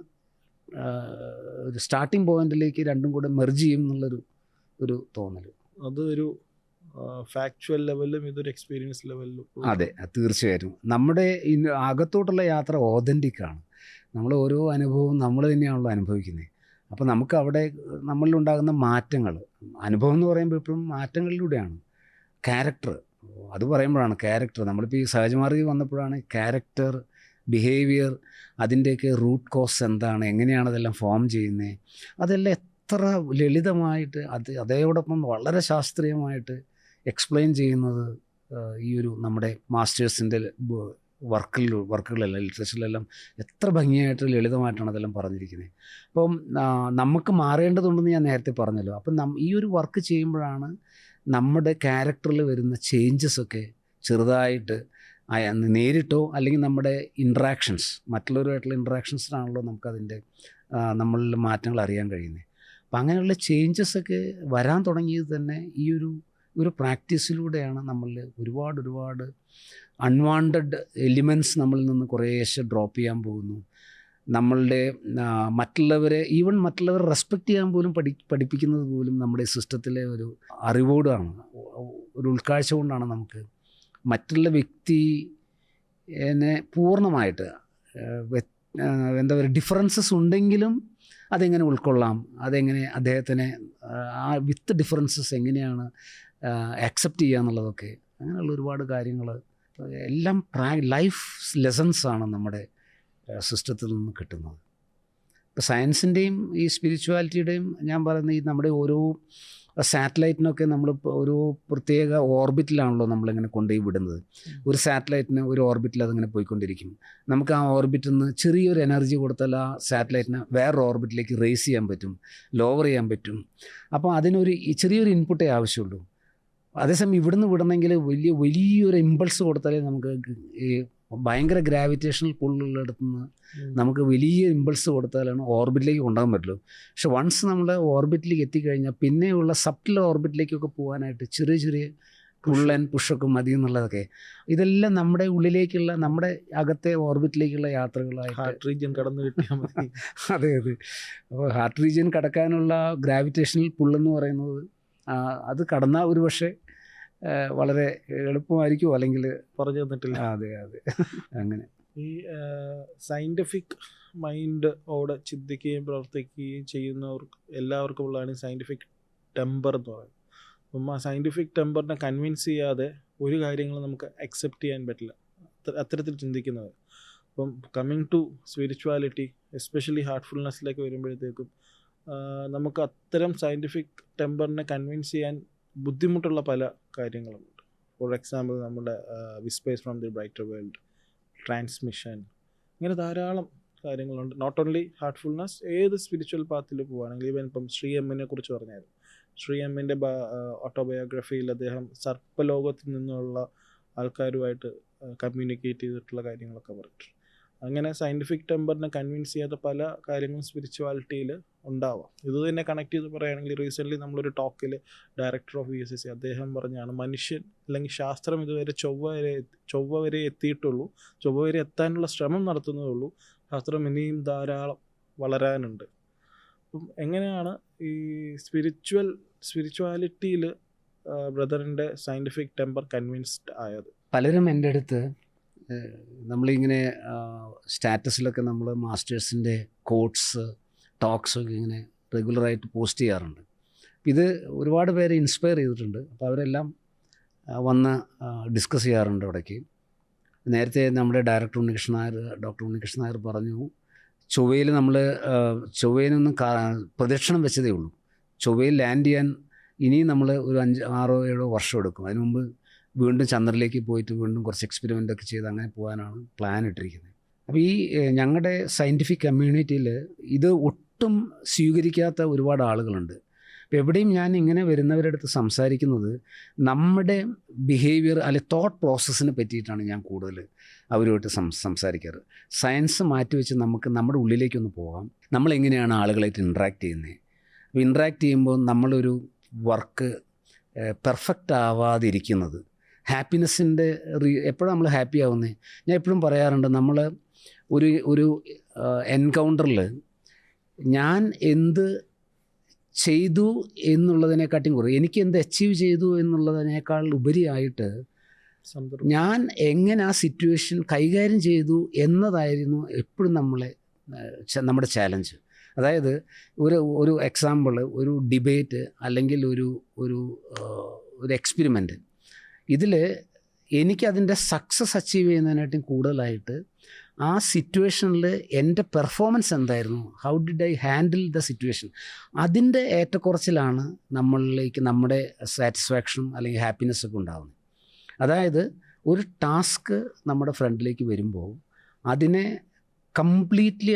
ഒരു സ്റ്റാർട്ടിംഗ് പോയിന്റിലേക്ക് രണ്ടും കൂടെ മെർജ് ചെയ്യും എന്നുള്ളൊരു തോന്നൽ. അത് ഒരു ഫാക്ച്വൽ ലെവലിലും ഇതൊരു എക്സ്പീരിയൻസ് ലെവലിലും. അതെ, തീർച്ചയായിട്ടും നമ്മുടെ അകത്തോട്ടുള്ള യാത്ര ഓതൻറ്റിക്കാണ്. നമ്മൾ ഓരോ അനുഭവവും നമ്മൾ തന്നെയാണല്ലോ അനുഭവിക്കുന്നത്. അപ്പോൾ നമുക്ക് അവിടെ നമ്മളിലുണ്ടാകുന്ന മാറ്റങ്ങൾ, അനുഭവം എന്ന് പറയുമ്പോൾ എപ്പോഴും മാറ്റങ്ങളിലൂടെയാണ്. ക്യാരക്ടർ, അത് പറയുമ്പോഴാണ് ക്യാരക്ടർ, നമ്മളിപ്പോൾ ഈ സഹജമാർഗ്ഗം വന്നപ്പോഴാണ് ക്യാരക്ടർ, ബിഹേവിയർ, അതിൻ്റെയൊക്കെ റൂട്ട് കോസ് എന്താണ്, എങ്ങനെയാണ് അതെല്ലാം ഫോം ചെയ്യുന്നത്, അതെല്ലാം എത്ര ലളിതമായിട്ട് അതേയോടൊപ്പം വളരെ ശാസ്ത്രീയമായിട്ട് എക്സ്പ്ലെയിൻ ഈ ഒരു നമ്മുടെ മാസ്റ്റേഴ്സിൻ്റെ വർക്കുകളെല്ലാം ലിറ്ററേച്ചറിലെല്ലാം എത്ര ഭംഗിയായിട്ട് ലളിതമായിട്ടാണ് അതെല്ലാം പറഞ്ഞിരിക്കുന്നത്. അപ്പം നമുക്ക് മാറേണ്ടതുണ്ടെന്ന് ഞാൻ നേരത്തെ പറഞ്ഞല്ലോ. അപ്പം ഈ ഒരു വർക്ക് ചെയ്യുമ്പോഴാണ് നമ്മുടെ ക്യാരക്ടറിൽ വരുന്ന ചേഞ്ചസൊക്കെ ചെറുതായിട്ട് നേരിട്ടോ അല്ലെങ്കിൽ നമ്മുടെ ഇൻട്രാക്ഷൻസ്, മറ്റുള്ളവരുമായിട്ടുള്ള ഇൻട്രാക്ഷൻസിനാണല്ലോ നമുക്കതിൻ്റെ നമ്മളിൽ മാറ്റങ്ങൾ അറിയാൻ കഴിയുന്നത്. അപ്പം അങ്ങനെയുള്ള ചേഞ്ചസൊക്കെ വരാൻ തുടങ്ങിയത് തന്നെ ഈ ഒരു പ്രാക്ടീസിലൂടെയാണ്. നമ്മളിൽ ഒരുപാട് അൺവാണ്ടഡ് എലിമെൻറ്റ്സ് നമ്മളിൽ നിന്ന് കുറേശ്ശെ ഡ്രോപ്പ് ചെയ്യാൻ പോകുന്നു. നമ്മളുടെ മറ്റുള്ളവരെ റെസ്പെക്റ്റ് ചെയ്യാൻ പോലും പഠിപ്പിക്കുന്നത് പോലും നമ്മുടെ സിസ്റ്റത്തിലെ ഒരു അറിവോടാണ്, ഒരു ഉൾക്കാഴ്ച കൊണ്ടാണ്. നമുക്ക് മറ്റുള്ള വ്യക്തിനെ പൂർണ്ണമായിട്ട് എന്താ പറയുക, ഡിഫറൻസസ് ഉണ്ടെങ്കിലും അതെങ്ങനെ ഉൾക്കൊള്ളാം, അതെങ്ങനെ അദ്ദേഹത്തിനെ വിത്ത് ഡിഫറൻസസ് എങ്ങനെയാണ് ആക്സെപ്റ്റ് ചെയ്യുക എന്നുള്ളതൊക്കെ, അങ്ങനെയുള്ള ഒരുപാട് കാര്യങ്ങൾ എല്ലാം ലൈഫ് ലെസൺസാണ് നമ്മുടെ സിസ്റ്റത്തിൽ നിന്ന് കിട്ടുന്നത്. ഇപ്പോൾ സയൻസിൻ്റെയും ഈ സ്പിരിച്വാലിറ്റിയുടെയും ഞാൻ പറയുന്ന ഈ നമ്മുടെ ഓരോ സാറ്റലൈറ്റിനൊക്കെ നമ്മളിപ്പോൾ ഒരു പ്രത്യേക ഓർബിറ്റിലാണല്ലോ നമ്മളിങ്ങനെ കൊണ്ടുപോയി വിടുന്നത്. ഒരു സാറ്റലൈറ്റിന് ഒരു ഓർബിറ്റിൽ അതിങ്ങനെ പോയിക്കൊണ്ടിരിക്കും. നമുക്ക് ആ ഓർബിറ്റിൽ നിന്ന് ചെറിയൊരു എനർജി കൊടുത്താൽ ആ സാറ്റലൈറ്റിനെ വേറൊരു ഓർബിറ്റിലേക്ക് റേസ് ചെയ്യാൻ പറ്റും, ലോവർ ചെയ്യാൻ പറ്റും. അപ്പോൾ അതിനൊരു ചെറിയൊരു ഇൻപുട്ടേ ആവശ്യമുള്ളൂ. അതേസമയം ഇവിടുന്ന് വിടണമെങ്കിൽ വലിയൊരു ഇമ്പൾസ് കൊടുത്താലേ നമുക്ക് ഈ ഭയങ്കര ഗ്രാവിറ്റേഷണൽ പുള്ളിടത്തു നിന്ന് നമുക്ക് വലിയ ഇമ്പൾസ് കൊടുത്താലാണ് ഓർബിറ്റിലേക്ക് കൊണ്ടുപോകാൻ പറ്റുള്ളൂ. പക്ഷെ വൺസ് നമ്മൾ ഓർബിറ്റിലേക്ക് എത്തിക്കഴിഞ്ഞാൽ പിന്നെയുള്ള സബ്റ്റിൽ ഓർബിറ്റിലേക്കൊക്കെ പോകാനായിട്ട് ചെറിയ പുൾ ആൻഡ് പുഷൊക്കെ മതി എന്നുള്ളതൊക്കെ, ഇതെല്ലാം നമ്മുടെ ഉള്ളിലേക്കുള്ള, നമ്മുടെ അകത്തെ ഓർബിറ്റിലേക്കുള്ള യാത്രകളായിട്ട്. ഹാർട്ട് റീജിയൻ കടന്നു കിട്ടിയാൽ മതി. അതെ. അപ്പോൾ ഹാർട്ട് റീജിയൻ കടക്കാനുള്ള ഗ്രാവിറ്റേഷണൽ പുള്ളെന്ന് പറയുന്നത് അത് കടന്നാൽ ഒരു പക്ഷേ വളരെ എളുപ്പമായിരിക്കും, അല്ലെങ്കിൽ പറഞ്ഞു തന്നിട്ടില്ല. അതെ അങ്ങനെ. ഈ സയൻറ്റിഫിക് മൈൻഡോടെ ചിന്തിക്കുകയും പ്രവർത്തിക്കുകയും ചെയ്യുന്നവർക്ക് എല്ലാവർക്കും ഉള്ളതാണ് സയൻറ്റിഫിക് ടെമ്പർ എന്ന് പറയുന്നത്. അപ്പം ആ സയൻറ്റിഫിക് ടെമ്പറിനെ കൺവിൻസ് ചെയ്യാതെ ഒരു കാര്യങ്ങളും നമുക്ക് അക്സെപ്റ്റ് ചെയ്യാൻ പറ്റില്ല, അത്തരത്തിൽ ചിന്തിക്കുന്നത്. അപ്പം കമ്മിങ് ടു സ്പിരിച്വാലിറ്റി, എസ്പെഷ്യലി ഹാർട്ട്ഫുൾനെസ്സിലേക്ക് വരുമ്പോഴത്തേക്കും നമുക്ക് അത്തരം സയൻറ്റിഫിക് ടെമ്പറിനെ കൺവിൻസ് ചെയ്യാൻ ബുദ്ധിമുട്ടുള്ള പല കാര്യങ്ങളുമുണ്ട്. ഫോർ എക്സാമ്പിൾ നമ്മുടെ whispers from the brighter world, transmission, ഇങ്ങനെ ധാരാളം കാര്യങ്ങളുണ്ട്. നോട്ട് ഓൺലി ഹാർട്ട്ഫുൾനെസ്, ഏത് സ്പിരിച്വൽ പാത്തിൽ പോവുകയാണെങ്കിൽ, ഈവൻ ഇപ്പം ശ്രീ എമ്മിനെ കുറിച്ച് പറഞ്ഞായിരുന്നു. ശ്രീ എമ്മിൻ്റെ ഓട്ടോബയോഗ്രഫിയിൽ അദ്ദേഹം സർപ്പലോകത്തിൽ നിന്നുള്ള ആൾക്കാരുമായിട്ട് കമ്മ്യൂണിക്കേറ്റ് ചെയ്തിട്ടുള്ള കാര്യങ്ങളൊക്കെ പറഞ്ഞിട്ടുണ്ട്. അങ്ങനെ സയൻറ്റിഫിക് ടെമ്പറിനെ കൺവിൻസ് ചെയ്യാത്ത പല കാര്യങ്ങളും സ്പിരിച്വാലിറ്റിയിൽ ഉണ്ടാവാം. ഇത് തന്നെ കണക്ട് ചെയ്ത് പറയുകയാണെങ്കിൽ റീസെൻ്റ്ലി നമ്മളൊരു ടോക്കിൽ ഡയറക്ടർ ഓഫ് VSSC അദ്ദേഹം പറഞ്ഞാണ്, മനുഷ്യൻ അല്ലെങ്കിൽ ശാസ്ത്രം ഇതുവരെ ചൊവ്വ വരെ എത്തിയിട്ടുള്ളൂ, ചൊവ്വ വരെ എത്താനുള്ള ശ്രമം നടത്തുന്നതേ ഉള്ളൂ, ശാസ്ത്രം ഇനിയും ധാരാളം വളരാനുണ്ട്. അപ്പം എങ്ങനെയാണ് ഈ സ്പിരിച്വാലിറ്റിയിൽ ബ്രദറിൻ്റെ സയൻറ്റിഫിക് ടെമ്പർ കൺവിൻസ്ഡ് ആയത്? പലരും എൻ്റെ അടുത്ത് നമ്മളിങ്ങനെ സ്റ്റാറ്റസിലൊക്കെ നമ്മൾ മാസ്റ്റേഴ്സിൻ്റെ കോട്ട്സ് ടോക്സൊക്കെ ഇങ്ങനെ റെഗുലറായിട്ട് പോസ്റ്റ് ചെയ്യാറുണ്ട്. ഇത് ഒരുപാട് പേരെ ഇൻസ്പയർ ചെയ്തിട്ടുണ്ട്. അപ്പോൾ അവരെല്ലാം വന്ന് ഡിസ്കസ് ചെയ്യാറുണ്ട് ഇടയ്ക്ക്. നേരത്തെ നമ്മുടെ ഡയറക്ടർ ഡോക്ടർ ഉണ്ണികൃഷ്ണൻ നായർ പറഞ്ഞു, ചൊവ്വയിലൊന്നും പ്രദക്ഷിണം വെച്ചതേ ഉള്ളൂ, ചൊവ്വയിൽ ലാൻഡ് ചെയ്യാൻ ഇനിയും നമ്മൾ ഒരു 5, 6, 7 വർഷം എടുക്കും. അതിന് മുമ്പ് വീണ്ടും ചന്ദ്രനിലേക്ക് പോയിട്ട് വീണ്ടും കുറച്ച് എക്സ്പെരിമെൻ്റൊക്കെ ചെയ്ത് അങ്ങനെ പോകാനാണ് പ്ലാൻ ഇട്ടിരിക്കുന്നത്. അപ്പോൾ ഈ ഞങ്ങളുടെ സയൻറ്റിഫിക് കമ്മ്യൂണിറ്റിയിൽ ഇത് ഒട്ടും സ്വീകരിക്കാത്ത ഒരുപാട് ആളുകളുണ്ട്. അപ്പോൾ എവിടെയും ഞാൻ ഇങ്ങനെ വരുന്നവരുടെ അടുത്ത് സംസാരിക്കുന്നത് നമ്മുടെ ബിഹേവിയർ അല്ലെങ്കിൽ തോട്ട് പ്രോസസ്സിനെ പറ്റിയിട്ടാണ് ഞാൻ കൂടുതൽ അവരുമായിട്ട് സംസാരിക്കാറ്. സയൻസ് മാറ്റിവെച്ച് നമുക്ക് നമ്മുടെ ഉള്ളിലേക്കൊന്ന് പോകാം. നമ്മളെങ്ങനെയാണ് ആളുകളായിട്ട് ഇൻട്രാക്ട് ചെയ്യുന്നത്. അപ്പോൾ ഇൻട്രാക്ട് ചെയ്യുമ്പോൾ നമ്മളൊരു വർക്ക് പെർഫെക്റ്റ് ആവാതിരിക്കുന്നത്, ഹാപ്പിനെസ്സിൻ്റെ എപ്പോഴും നമ്മൾ ഹാപ്പി ആവുന്നത്. ഞാൻ എപ്പോഴും പറയാറുണ്ട്, നമ്മൾ ഒരു എൻകൗണ്ടറിൽ ഞാൻ എന്ത് ചെയ്തു എന്നുള്ളതിനെക്കാട്ടും കുറേ എനിക്ക് എന്ത് അച്ചീവ് ചെയ്തു എന്നുള്ളതിനേക്കാൾ ഉപരിയായിട്ട് ഞാൻ എങ്ങനെ ആ സിറ്റുവേഷൻ കൈകാര്യം ചെയ്തു എന്നതായിരുന്നു എപ്പോഴും നമ്മുടെ ചാലഞ്ച്. അതായത് ഒരു എക്സാമ്പിൾ, ഒരു ഡിബേറ്റ് അല്ലെങ്കിൽ ഒരു എക്സ്പെരിമെൻറ്റ്, ഇതിൽ എനിക്കതിൻ്റെ സക്സസ് അച്ചീവ് ചെയ്യുന്നതിനായിട്ടും കൂടുതലായിട്ട് ആ സിറ്റുവേഷനിൽ എൻ്റെ പെർഫോമൻസ് എന്തായിരുന്നു, how did I handle the situation, അതിൻ്റെ ഏറ്റക്കുറച്ചിലാണ് നമ്മളിലേക്ക് നമ്മുടെ സാറ്റിസ്ഫാക്ഷനും അല്ലെങ്കിൽ ഹാപ്പിനെസ്സൊക്കെ ഉണ്ടാകുന്നത്. അതായത് ഒരു ടാസ്ക് നമ്മുടെ ഫ്രണ്ടിലേക്ക് വരുമ്പോൾ അതിനെ കംപ്ലീറ്റ്ലി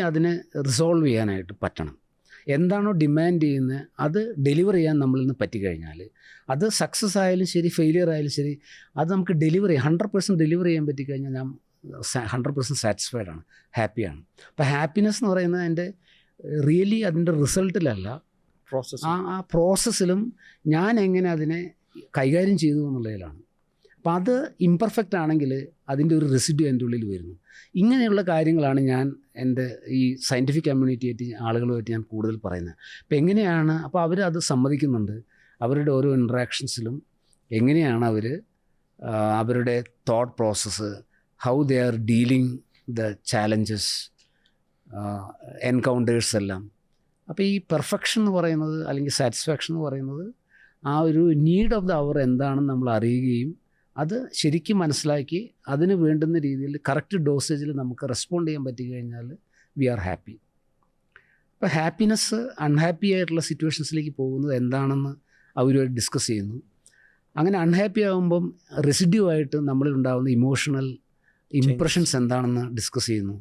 റിസോൾവ് ചെയ്യാനായിട്ട് പറ്റണം. എന്താണോ ഡിമാൻഡ് ചെയ്യുന്നത് അത് ഡെലിവർ ചെയ്യാൻ നമ്മളിൽ നിന്ന് പറ്റിക്കഴിഞ്ഞാൽ, അത് സക്സസ് ആയാലും ശരി ഫെയിലിയർ ആയാലും ശരി, അത് നമുക്ക് 100% ഡെലിവർ ചെയ്യാൻ പറ്റിക്കഴിഞ്ഞാൽ ഞാൻ 100% സാറ്റിസ്ഫൈഡ് ആണ്, ഹാപ്പിയാണ്. അപ്പോൾ ഹാപ്പിനെസ് എന്ന് പറയുന്നത് എൻ്റെ റിയലി അതിൻ്റെ റിസൾട്ടിലല്ല, ആ പ്രോസസ്സിലും ഞാൻ എങ്ങനെ അതിനെ കൈകാര്യം ചെയ്തു എന്നുള്ളതിലാണ്. അപ്പോൾ അത് ഇംപെർഫെക്റ്റ് ആണെങ്കിൽ അതിൻ്റെ ഒരു റെസിഡ്യൂ എൻ്റെ ഉള്ളിൽ വരുന്നു. ഇങ്ങനെയുള്ള കാര്യങ്ങളാണ് ഞാൻ എൻ്റെ ഈ സയൻറ്റിഫിക് കമ്മ്യൂണിറ്റിയായിട്ട് ആളുകളുമായിട്ട് ഞാൻ കൂടുതൽ പറയുന്നത്. അപ്പോൾ എങ്ങനെയാണ്, അപ്പോൾ അവരത് സമ്മതിക്കുന്നുണ്ട്. അവരുടെ ഓരോ ഇൻട്രാക്ഷൻസിലും എങ്ങനെയാണ് അവരുടെ thought process, how they are dealing the challenges, encounters എല്ലാം. അപ്പോൾ ഈ പെർഫെക്ഷൻ എന്ന് പറയുന്നത് അല്ലെങ്കിൽ സാറ്റിസ്ഫാക്ഷൻ എന്ന് പറയുന്നത് ആ ഒരു നീഡ് ഓഫ് ദ അവർ എന്താണെന്ന് നമ്മൾ അറിയുകയും അത് ശരിക്കും മനസ്സിലാക്കി അതിന് വേണ്ടുന്ന രീതിയിൽ കറക്റ്റ് ഡോസേജിൽ നമുക്ക് റെസ്പോണ്ട് ചെയ്യാൻ പറ്റി കഴിഞ്ഞാൽ വി ആർ ഹാപ്പി. അപ്പോൾ ഹാപ്പിനെസ് അൺഹാപ്പി ആയിട്ടുള്ള സിറ്റുവേഷൻസിലേക്ക് പോകുന്നത് എന്താണെന്ന് അവരുമായിട്ട് ഡിസ്കസ് ചെയ്യുന്നു. അങ്ങനെ അൺഹാപ്പി ആകുമ്പം റെസിഡ്യൂ ആയിട്ട് നമ്മളിലുണ്ടാകുന്ന ഇമോഷണൽ ഇംപ്രഷൻസ് എന്താണെന്ന് ഡിസ്കസ് ചെയ്യുന്നു.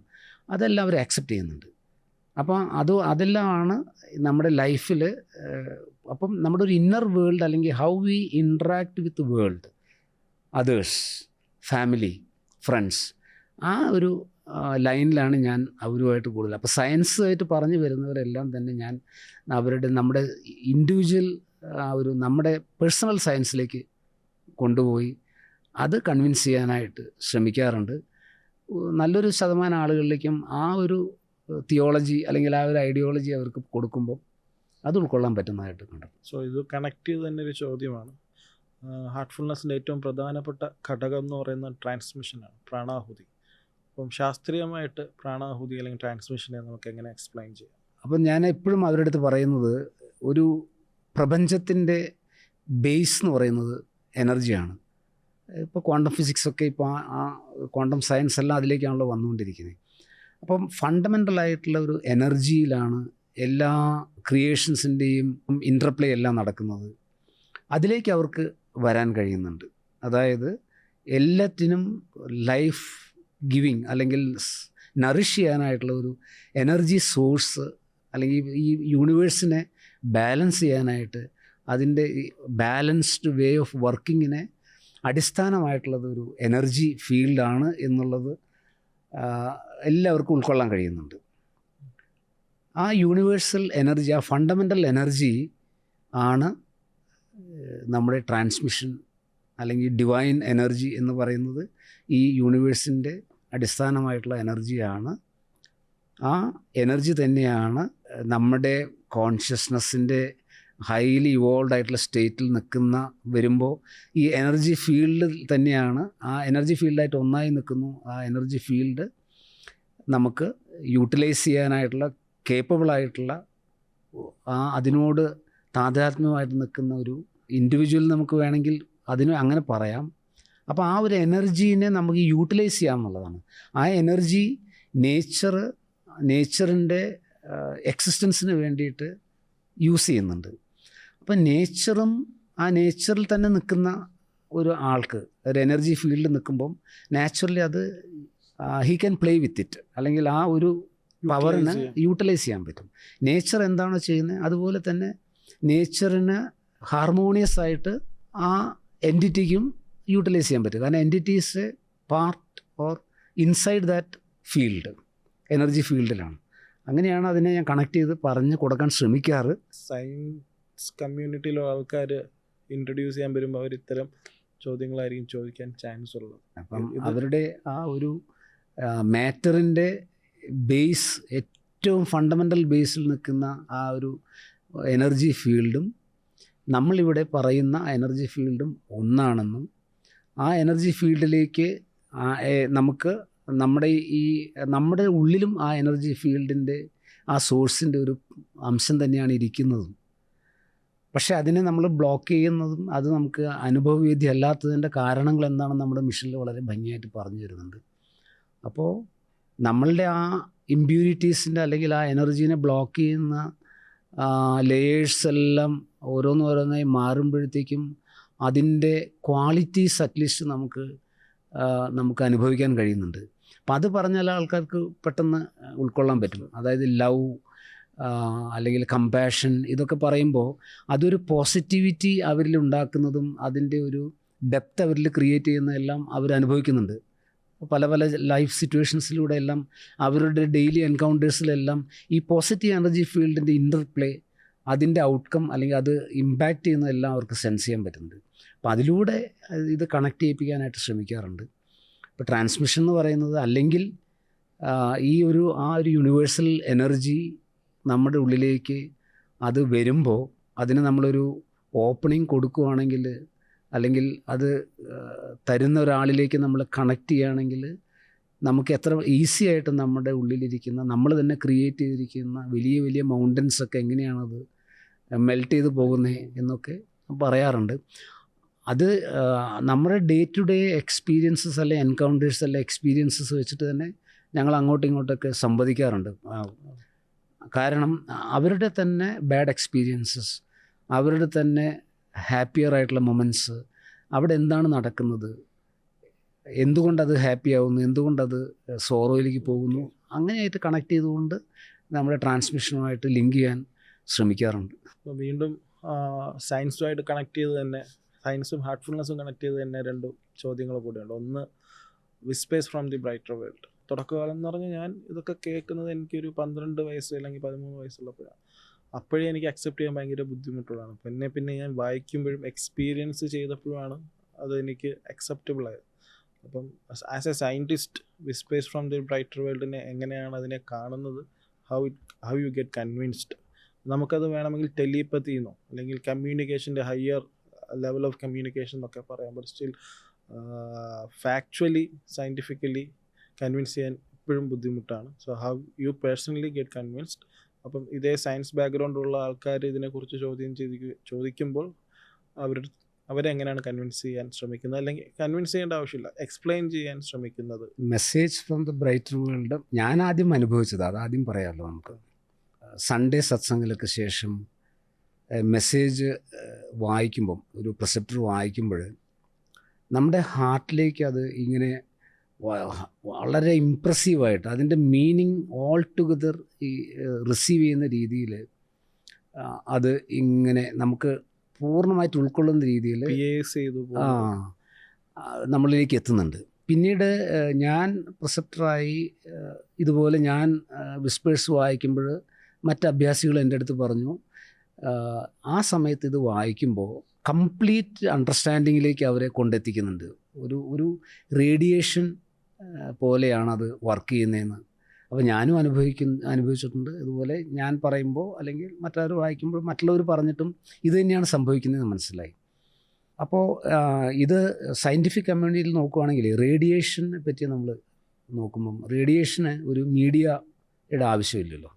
അതെല്ലാം അവർ ആക്സെപ്റ്റ് ചെയ്യുന്നുണ്ട്. അപ്പം അതെല്ലാമാണ് നമ്മുടെ ലൈഫിൽ. അപ്പം നമ്മുടെ ഒരു ഇന്നർ വേൾഡ് അല്ലെങ്കിൽ how we interact with world, others, family, friends, ആ ഒരു ലൈനിലാണ് ഞാൻ അവരുമായിട്ട് കൂടുതൽ. അപ്പോൾ സയൻസുമായിട്ട് പറഞ്ഞു വരുന്നവരെല്ലാം തന്നെ ഞാൻ നമ്മുടെ ഇൻഡിവിജ്വൽ നമ്മുടെ പേഴ്സണൽ സയൻസിലേക്ക് കൊണ്ടുപോയി അത് കൺവിൻസ് ചെയ്യാനായിട്ട് ശ്രമിക്കാറുണ്ട്. നല്ലൊരു ശതമാനം ആളുകളിലേക്കും ആ ഒരു തിയോളജി അല്ലെങ്കിൽ ആ ഒരു ഐഡിയോളജി അവർക്ക് കൊടുക്കുമ്പോൾ അത് ഉൾക്കൊള്ളാൻ പറ്റുന്നതായിട്ട് കണ്ടു. സോ ഇത് കണക്ട് ചെയ്ത് തന്നെ ഒരു ചോദ്യമാണ്. ഹാർട്ട്ഫുൾനെസ്സിൻ്റെ ഏറ്റവും പ്രധാനപ്പെട്ട ഘടകം എന്ന് പറയുന്നത് ട്രാൻസ്മിഷനാണ്, പ്രാണാഹുതി. അപ്പം ശാസ്ത്രീയമായിട്ട് പ്രാണാഹുതി അല്ലെങ്കിൽ ട്രാൻസ്മിഷനെ നമുക്ക് എങ്ങനെ എക്സ്പ്ലെയിൻ ചെയ്യാം? അപ്പം ഞാൻ എപ്പോഴും അവരുടെ അടുത്ത് പറയുന്നത്, ഒരു പ്രപഞ്ചത്തിൻ്റെ ബേസ് എന്ന് പറയുന്നത് എനർജിയാണ്. ഇപ്പോൾ ക്വാണ്ടം ഫിസിക്സൊക്കെ ഇപ്പോൾ ആ ക്വാണ്ടം സയൻസ് എല്ലാം അതിലേക്കാണല്ലോ വന്നുകൊണ്ടിരിക്കുന്നത്. അപ്പം ഫണ്ടമെൻ്റലായിട്ടുള്ള ഒരു എനർജിയിലാണ് എല്ലാ ക്രിയേഷൻസിൻ്റെയും ഇൻ്റർപ്ലേ എല്ലാം നടക്കുന്നത്. അതിലേക്ക് അവർക്ക് വരാൻ കഴിയുന്നുണ്ട്. അതായത് എല്ലാറ്റിനും ലൈഫ് ഗിവിങ് അല്ലെങ്കിൽ നറിഷ് ചെയ്യാനായിട്ടുള്ള ഒരു എനർജി സോഴ്സ് അല്ലെങ്കിൽ ഈ യൂണിവേഴ്സിനെ ബാലൻസ് ചെയ്യാനായിട്ട് അതിൻ്റെ ബാലൻസ്ഡ് വേ ഓഫ് വർക്കിങ്ങിനെ അടിസ്ഥാനമായിട്ടുള്ളത് ഒരു എനർജി ഫീൽഡാണ് എന്നുള്ളത് എല്ലാവർക്കും ഉൾക്കൊള്ളാൻ കഴിയുന്നുണ്ട്. ആ യൂണിവേഴ്സൽ എനർജി, ആ ഫണ്ടമെൻ്റൽ എനർജി ആണ് നമ്മുടെ ട്രാൻസ്മിഷൻ അല്ലെങ്കിൽ ഡിവൈൻ എനർജി എന്ന് പറയുന്നത്. ഈ യൂണിവേഴ്സിൻ്റെ അടിസ്ഥാനമായിട്ടുള്ള എനർജിയാണ്. ആ എനർജി തന്നെയാണ് നമ്മുടെ കോൺഷ്യസ്നെസ്സിൻ്റെ ഹൈലി ഇവോൾവ് ആയിട്ടുള്ള സ്റ്റേറ്റിൽ വരുമ്പോൾ ഈ എനർജി ഫീൽഡിൽ തന്നെയാണ്, ആ എനർജി ഫീൽഡായിട്ട് ഒന്നായി നിൽക്കുന്നു. ആ എനർജി ഫീൽഡ് നമുക്ക് യൂട്ടിലൈസ് ചെയ്യാനായിട്ടുള്ള കേപ്പബിളായിട്ടുള്ള അതിനോട് താതാത്മ്യമായിട്ട് നിൽക്കുന്ന ഒരു ഇൻഡിവിജ്വൽ നമുക്ക് വേണമെങ്കിൽ അതിന് അങ്ങനെ പറയാം. അപ്പോൾ ആ ഒരു എനർജീനെ നമുക്ക് യൂട്ടിലൈസ് ചെയ്യാമെന്നുള്ളതാണ്. ആ എനർജി നേച്ചറിൻ്റെ എക്സിസ്റ്റൻസിന് വേണ്ടിയിട്ട് യൂസ് ചെയ്യുന്നുണ്ട്. അപ്പം ആ നേച്ചറിൽ തന്നെ നിൽക്കുന്ന ഒരു ആൾക്ക് ഒരു എനർജി ഫീൽഡിൽ നിൽക്കുമ്പം നാച്ചുറലി അത് he can play with it, അല്ലെങ്കിൽ ആ ഒരു പവറിനെ യൂട്ടിലൈസ് ചെയ്യാൻ പറ്റും. നേച്ചർ എന്താണോ ചെയ്യുന്നത് അതുപോലെ തന്നെ നേച്ചറിന് ഹാർമോണിയസ് ആയിട്ട് ആ എൻറ്റിറ്റിക്കും യൂട്ടിലൈസ് ചെയ്യാൻ പറ്റും. കാരണം entity is a part or inside that field, energy ഫീൽഡിലാണ്. അങ്ങനെയാണ് അതിനെ ഞാൻ കണക്ട് ചെയ്ത് പറഞ്ഞു കൊടുക്കാൻ ശ്രമിക്കാറ്. സയൻസ് കമ്മ്യൂണിറ്റിയിലെ ആൾക്കാർ ഇൻട്രൊഡ്യൂസ് ചെയ്യാൻ വരുമ്പോൾ അവർ ഇത്തരം ചോദ്യങ്ങളായിരിക്കും ചോദിക്കാൻ ചാൻസ് ഉള്ളത്. അപ്പം അവരുടെ ആ ഒരു മാറ്ററിൻ്റെ ബേസ്, ഏറ്റവും ഫണ്ടമെൻ്റൽ ബേസിൽ നിൽക്കുന്ന ആ ഒരു എനർജി ഫീൽഡും നമ്മളിവിടെ പറയുന്ന എനർജി ഫീൽഡും ഒന്നാണെന്നും ആ എനർജി ഫീൽഡിലേക്ക് നമുക്ക് നമ്മുടെ ഉള്ളിലും ആ എനർജി ഫീൽഡിൻ്റെ ആ സോഴ്സിൻ്റെ ഒരു അംശം തന്നെയാണ് ഇരിക്കുന്നതും. പക്ഷേ അതിനെ നമ്മൾ ബ്ലോക്ക് ചെയ്യുന്നതും അത് നമുക്ക് അനുഭവവേദ്യം അല്ലാത്തതിൻ്റെ കാരണങ്ങൾ എന്താണെന്ന് നമ്മുടെ മിഷനിൽ വളരെ ഭംഗിയായിട്ട് പറഞ്ഞു തരുന്നുണ്ട്. അപ്പോൾ നമ്മളുടെ ആ ഇമ്പ്യൂരിറ്റീസിൻ്റെ അല്ലെങ്കിൽ ആ എനർജീനെ ബ്ലോക്ക് ചെയ്യുന്ന ലേയേഴ്സ് എല്ലാം ഓരോന്നോരോന്നായി മാറുമ്പോഴത്തേക്കും അതിൻ്റെ ക്വാളിറ്റീസ് അറ്റ്ലീസ്റ്റ് നമുക്ക് അനുഭവിക്കാൻ കഴിയുന്നുണ്ട്. അപ്പം അത് പറഞ്ഞാൽ ആൾക്കാർക്ക് പെട്ടെന്ന് ഉൾക്കൊള്ളാൻ പറ്റും. അതായത് ലവ് അല്ലെങ്കിൽ കമ്പാഷൻ, ഇതൊക്കെ പറയുമ്പോൾ അതൊരു പോസിറ്റിവിറ്റി അവരിൽ ഉണ്ടാക്കുന്നതും അതിൻ്റെ ഒരു ഡെപ്ത് അവരിൽ ക്രിയേറ്റ് ചെയ്യുന്നതെല്ലാം അവരനുഭവിക്കുന്നുണ്ട്. പല പല ലൈഫ് സിറ്റുവേഷൻസിലൂടെ എല്ലാം അവരുടെ ഡെയിലി എൻകൗണ്ടേഴ്സിലെല്ലാം ഈ പോസിറ്റീവ് എനർജി ഫീൽഡിൻ്റെ ഇൻ്റർപ്ലേ, അതിൻ്റെ ഔട്ട്കം അല്ലെങ്കിൽ അത് ഇമ്പാക്റ്റ് ചെയ്യുന്നതെല്ലാം അവർക്ക് സെൻസ് ചെയ്യാൻ പറ്റുന്നുണ്ട്. അപ്പോൾ അതിലൂടെ ഇത് കണക്ട് ചെയ്യിപ്പിക്കാനായിട്ട് ശ്രമിക്കാറുണ്ട്. ഇപ്പോൾ ട്രാൻസ്മിഷൻ എന്ന് പറയുന്നത് അല്ലെങ്കിൽ ആ ഒരു യൂണിവേഴ്സൽ എനർജി നമ്മുടെ ഉള്ളിലേക്ക് അത് വരുമ്പോൾ അതിന് നമ്മളൊരു ഓപ്പണിംഗ് കൊടുക്കുകയാണെങ്കിൽ, അല്ലെങ്കിൽ അത് തരുന്ന ഒരാളിലേക്ക് നമ്മൾ കണക്ട് ചെയ്യുകയാണെങ്കിൽ നമുക്ക് എത്ര ഈസി ആയിട്ട് നമ്മുടെ ഉള്ളിലിരിക്കുന്ന, നമ്മൾ തന്നെ ക്രിയേറ്റ് ചെയ്തിരിക്കുന്ന വലിയ വലിയ മൗണ്ടൻസൊക്കെ എങ്ങനെയാണത് മെൽറ്റ് ചെയ്ത് പോകുന്നത് എന്നൊക്കെ പറയാറുണ്ട്. അത് നമ്മുടെ ഡേ ടു ഡേ എക്സ്പീരിയൻസസ് അല്ലെ എൻകൗണ്ടേഴ്സ് അല്ലെ എക്സ്പീരിയൻസസ് വെച്ചിട്ട് തന്നെ ഞങ്ങൾ അങ്ങോട്ടും ഇങ്ങോട്ടൊക്കെ സംവദിക്കാറുണ്ട്. കാരണം അവരുടെ തന്നെ ബാഡ് എക്സ്പീരിയൻസസ്, അവരുടെ തന്നെ ഹാപ്പിയർ ആയിട്ടുള്ള മൊമെൻറ്റ്സ്, അവിടെ എന്താണ് നടക്കുന്നത്, എന്തുകൊണ്ടത് ഹാപ്പി ആവുന്നു, എന്തുകൊണ്ടത് സോറോയിലേക്ക് പോകുന്നു, അങ്ങനെയായിട്ട് കണക്ട് ചെയ്തുകൊണ്ട് നമ്മുടെ ട്രാൻസ്മിഷനുമായിട്ട് ലിങ്ക് ചെയ്യാൻ ശ്രമിക്കാറുണ്ട്. അപ്പോൾ വീണ്ടും സയൻസുമായിട്ട് കണക്ട് ചെയ്ത് തന്നെ, സയൻസും ഹാർട്ട്ഫുൾനെസ്സും കണക്ട് ചെയ്ത് തന്നെ രണ്ട് ചോദ്യങ്ങൾ കൂടെയുണ്ട്. ഒന്ന്, whispers from the brighter world. തുടക്കകാലം എന്ന് പറഞ്ഞാൽ ഞാൻ ഇതൊക്കെ കേൾക്കുന്നത് എനിക്കൊരു 12 വയസ്സ് അല്ലെങ്കിൽ 13 വയസ്സുള്ളപ്പോഴാണ്. അപ്പോഴേ എനിക്ക് അക്സെപ്റ്റ് ചെയ്യാൻ ഭയങ്കര ബുദ്ധിമുട്ടുള്ളതാണ്. പിന്നെ ഞാൻ വായിക്കുമ്പോഴും എക്സ്പീരിയൻസ് ചെയ്തപ്പോഴാണ് അത് എനിക്ക് അക്സെപ്റ്റബിൾ ആയത്. അപ്പം as a scientist, whispers from the brighter വേൾഡിനെ എങ്ങനെയാണ് അതിനെ കാണുന്നത്, ഹൗ യു ഗെറ്റ് കൺവിൻസ്ഡ്? നമുക്കത് വേണമെങ്കിൽ ടെലിപ്പത്തി എന്നോ അല്ലെങ്കിൽ കമ്മ്യൂണിക്കേഷൻ്റെ ഹയർ ലെവൽ ഓഫ് കമ്മ്യൂണിക്കേഷൻ എന്നൊക്കെ പറയാം. But still factually scientifically convince ചെയ്യാൻ ഇപ്പോഴും ബുദ്ധിമുട്ടാണ്. So how you personally get convinced? അപ്പം ഇതേ സയൻസ് ബാക്ക്ഗ്രൗണ്ടുള്ള ആൾക്കാർ ഇതിനെക്കുറിച്ച് ചോദിക്കുമ്പോൾ അവരെങ്ങനെയാണ് കൺവിൻസ് ചെയ്യാൻ ശ്രമിക്കുന്നത്, അല്ലെങ്കിൽ കൺവിൻസ് ചെയ്യേണ്ട ആവശ്യമില്ല, എക്സ്പ്ലെയിൻ ചെയ്യാൻ ശ്രമിക്കുന്നത്? Message from the brighter world ഞാൻ ആദ്യം അനുഭവിച്ചത്, അതാദ്യം പറയാമല്ലോ നമുക്ക്. സൺഡേ സത്സംഗങ്ങൾക്ക് ശേഷം മെസ്സേജ് വായിക്കുമ്പം, ഒരു പ്രിസെപ്റ്റർ വായിക്കുമ്പോൾ നമ്മുടെ ഹാർട്ടിലേക്ക് അത് ഇങ്ങനെ വളരെ ഇമ്പ്രസീവായിട്ട് അതിൻ്റെ മീനിങ് ഓൾ ടുഗദർ റിസീവ് ചെയ്യുന്ന രീതിയിൽ അത് ഇങ്ങനെ നമുക്ക് പൂർണ്ണമായിട്ട് ഉൾക്കൊള്ളുന്ന രീതിയിൽ PAS ചെയ്തു ആ നമ്മളിലേക്ക് എത്തുന്നുണ്ട്. പിന്നീട് ഞാൻ പ്രിസെപ്റ്ററായി ഇതുപോലെ ഞാൻ വിസ്പേഴ്സ് വായിക്കുമ്പോൾ മറ്റ് അഭ്യാസികൾ എൻ്റെ അടുത്ത് പറഞ്ഞു, ആ സമയത്ത് ഇത് വായിക്കുമ്പോൾ കംപ്ലീറ്റ് അണ്ടർസ്റ്റാൻഡിങ്ങിലേക്ക് അവരെ കൊണ്ടെത്തിക്കുന്നുണ്ട്. ഒരു റേഡിയേഷൻ പോലെയാണത് വർക്ക് ചെയ്യുന്നതെന്ന്. അപ്പോൾ ഞാനും അനുഭവിച്ചിട്ടുണ്ട്. ഇതുപോലെ ഞാൻ പറയുമ്പോൾ അല്ലെങ്കിൽ മറ്റൊരു വായിക്കുമ്പോൾ മറ്റുള്ളവർ പറഞ്ഞിട്ടും ഇത് തന്നെയാണ് സംഭവിക്കുന്നതെന്ന് മനസ്സിലായി. അപ്പോൾ ഇത് സയൻറ്റിഫിക് കമ്മ്യൂണിറ്റിയിൽ നോക്കുകയാണെങ്കിൽ റേഡിയേഷനെ പറ്റി നമ്മൾ നോക്കുമ്പം റേഡിയേഷന് ഒരു മീഡിയയുടെ ആവശ്യമില്ലല്ലോ.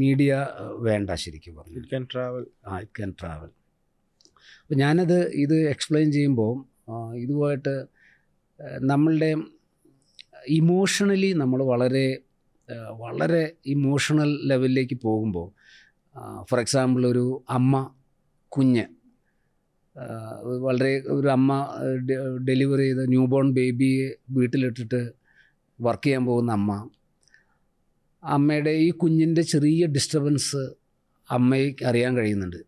മീഡിയ വേണ്ട ശരിക്കും പറഞ്ഞു. It can travel. അപ്പോൾ ഞാനത് ഇത് എക്സ്പ്ലെയിൻ ചെയ്യുമ്പോൾ ഇതുമായിട്ട് നമ്മളുടെ ഇമോഷണലി നമ്മൾ വളരെ വളരെ ഇമോഷണൽ ലെവലിലേക്ക് പോകുമ്പോൾ, ഫോർ എക്സാമ്പിൾ ഒരു അമ്മ കുഞ്ഞ് വളരെ ഒരു അമ്മ ഡെലിവറി ചെയ്ത ന്യൂ ബോൺ ബേബിയെ വീട്ടിലിട്ടിട്ട് വർക്ക് ചെയ്യാൻ പോകുന്ന അമ്മയുടെ ഈ കുഞ്ഞിൻ്റെ ചെറിയ ഡിസ്റ്റർബൻസ് അമ്മയ്ക്ക് അറിയാൻ കഴിയുന്നുണ്ട്.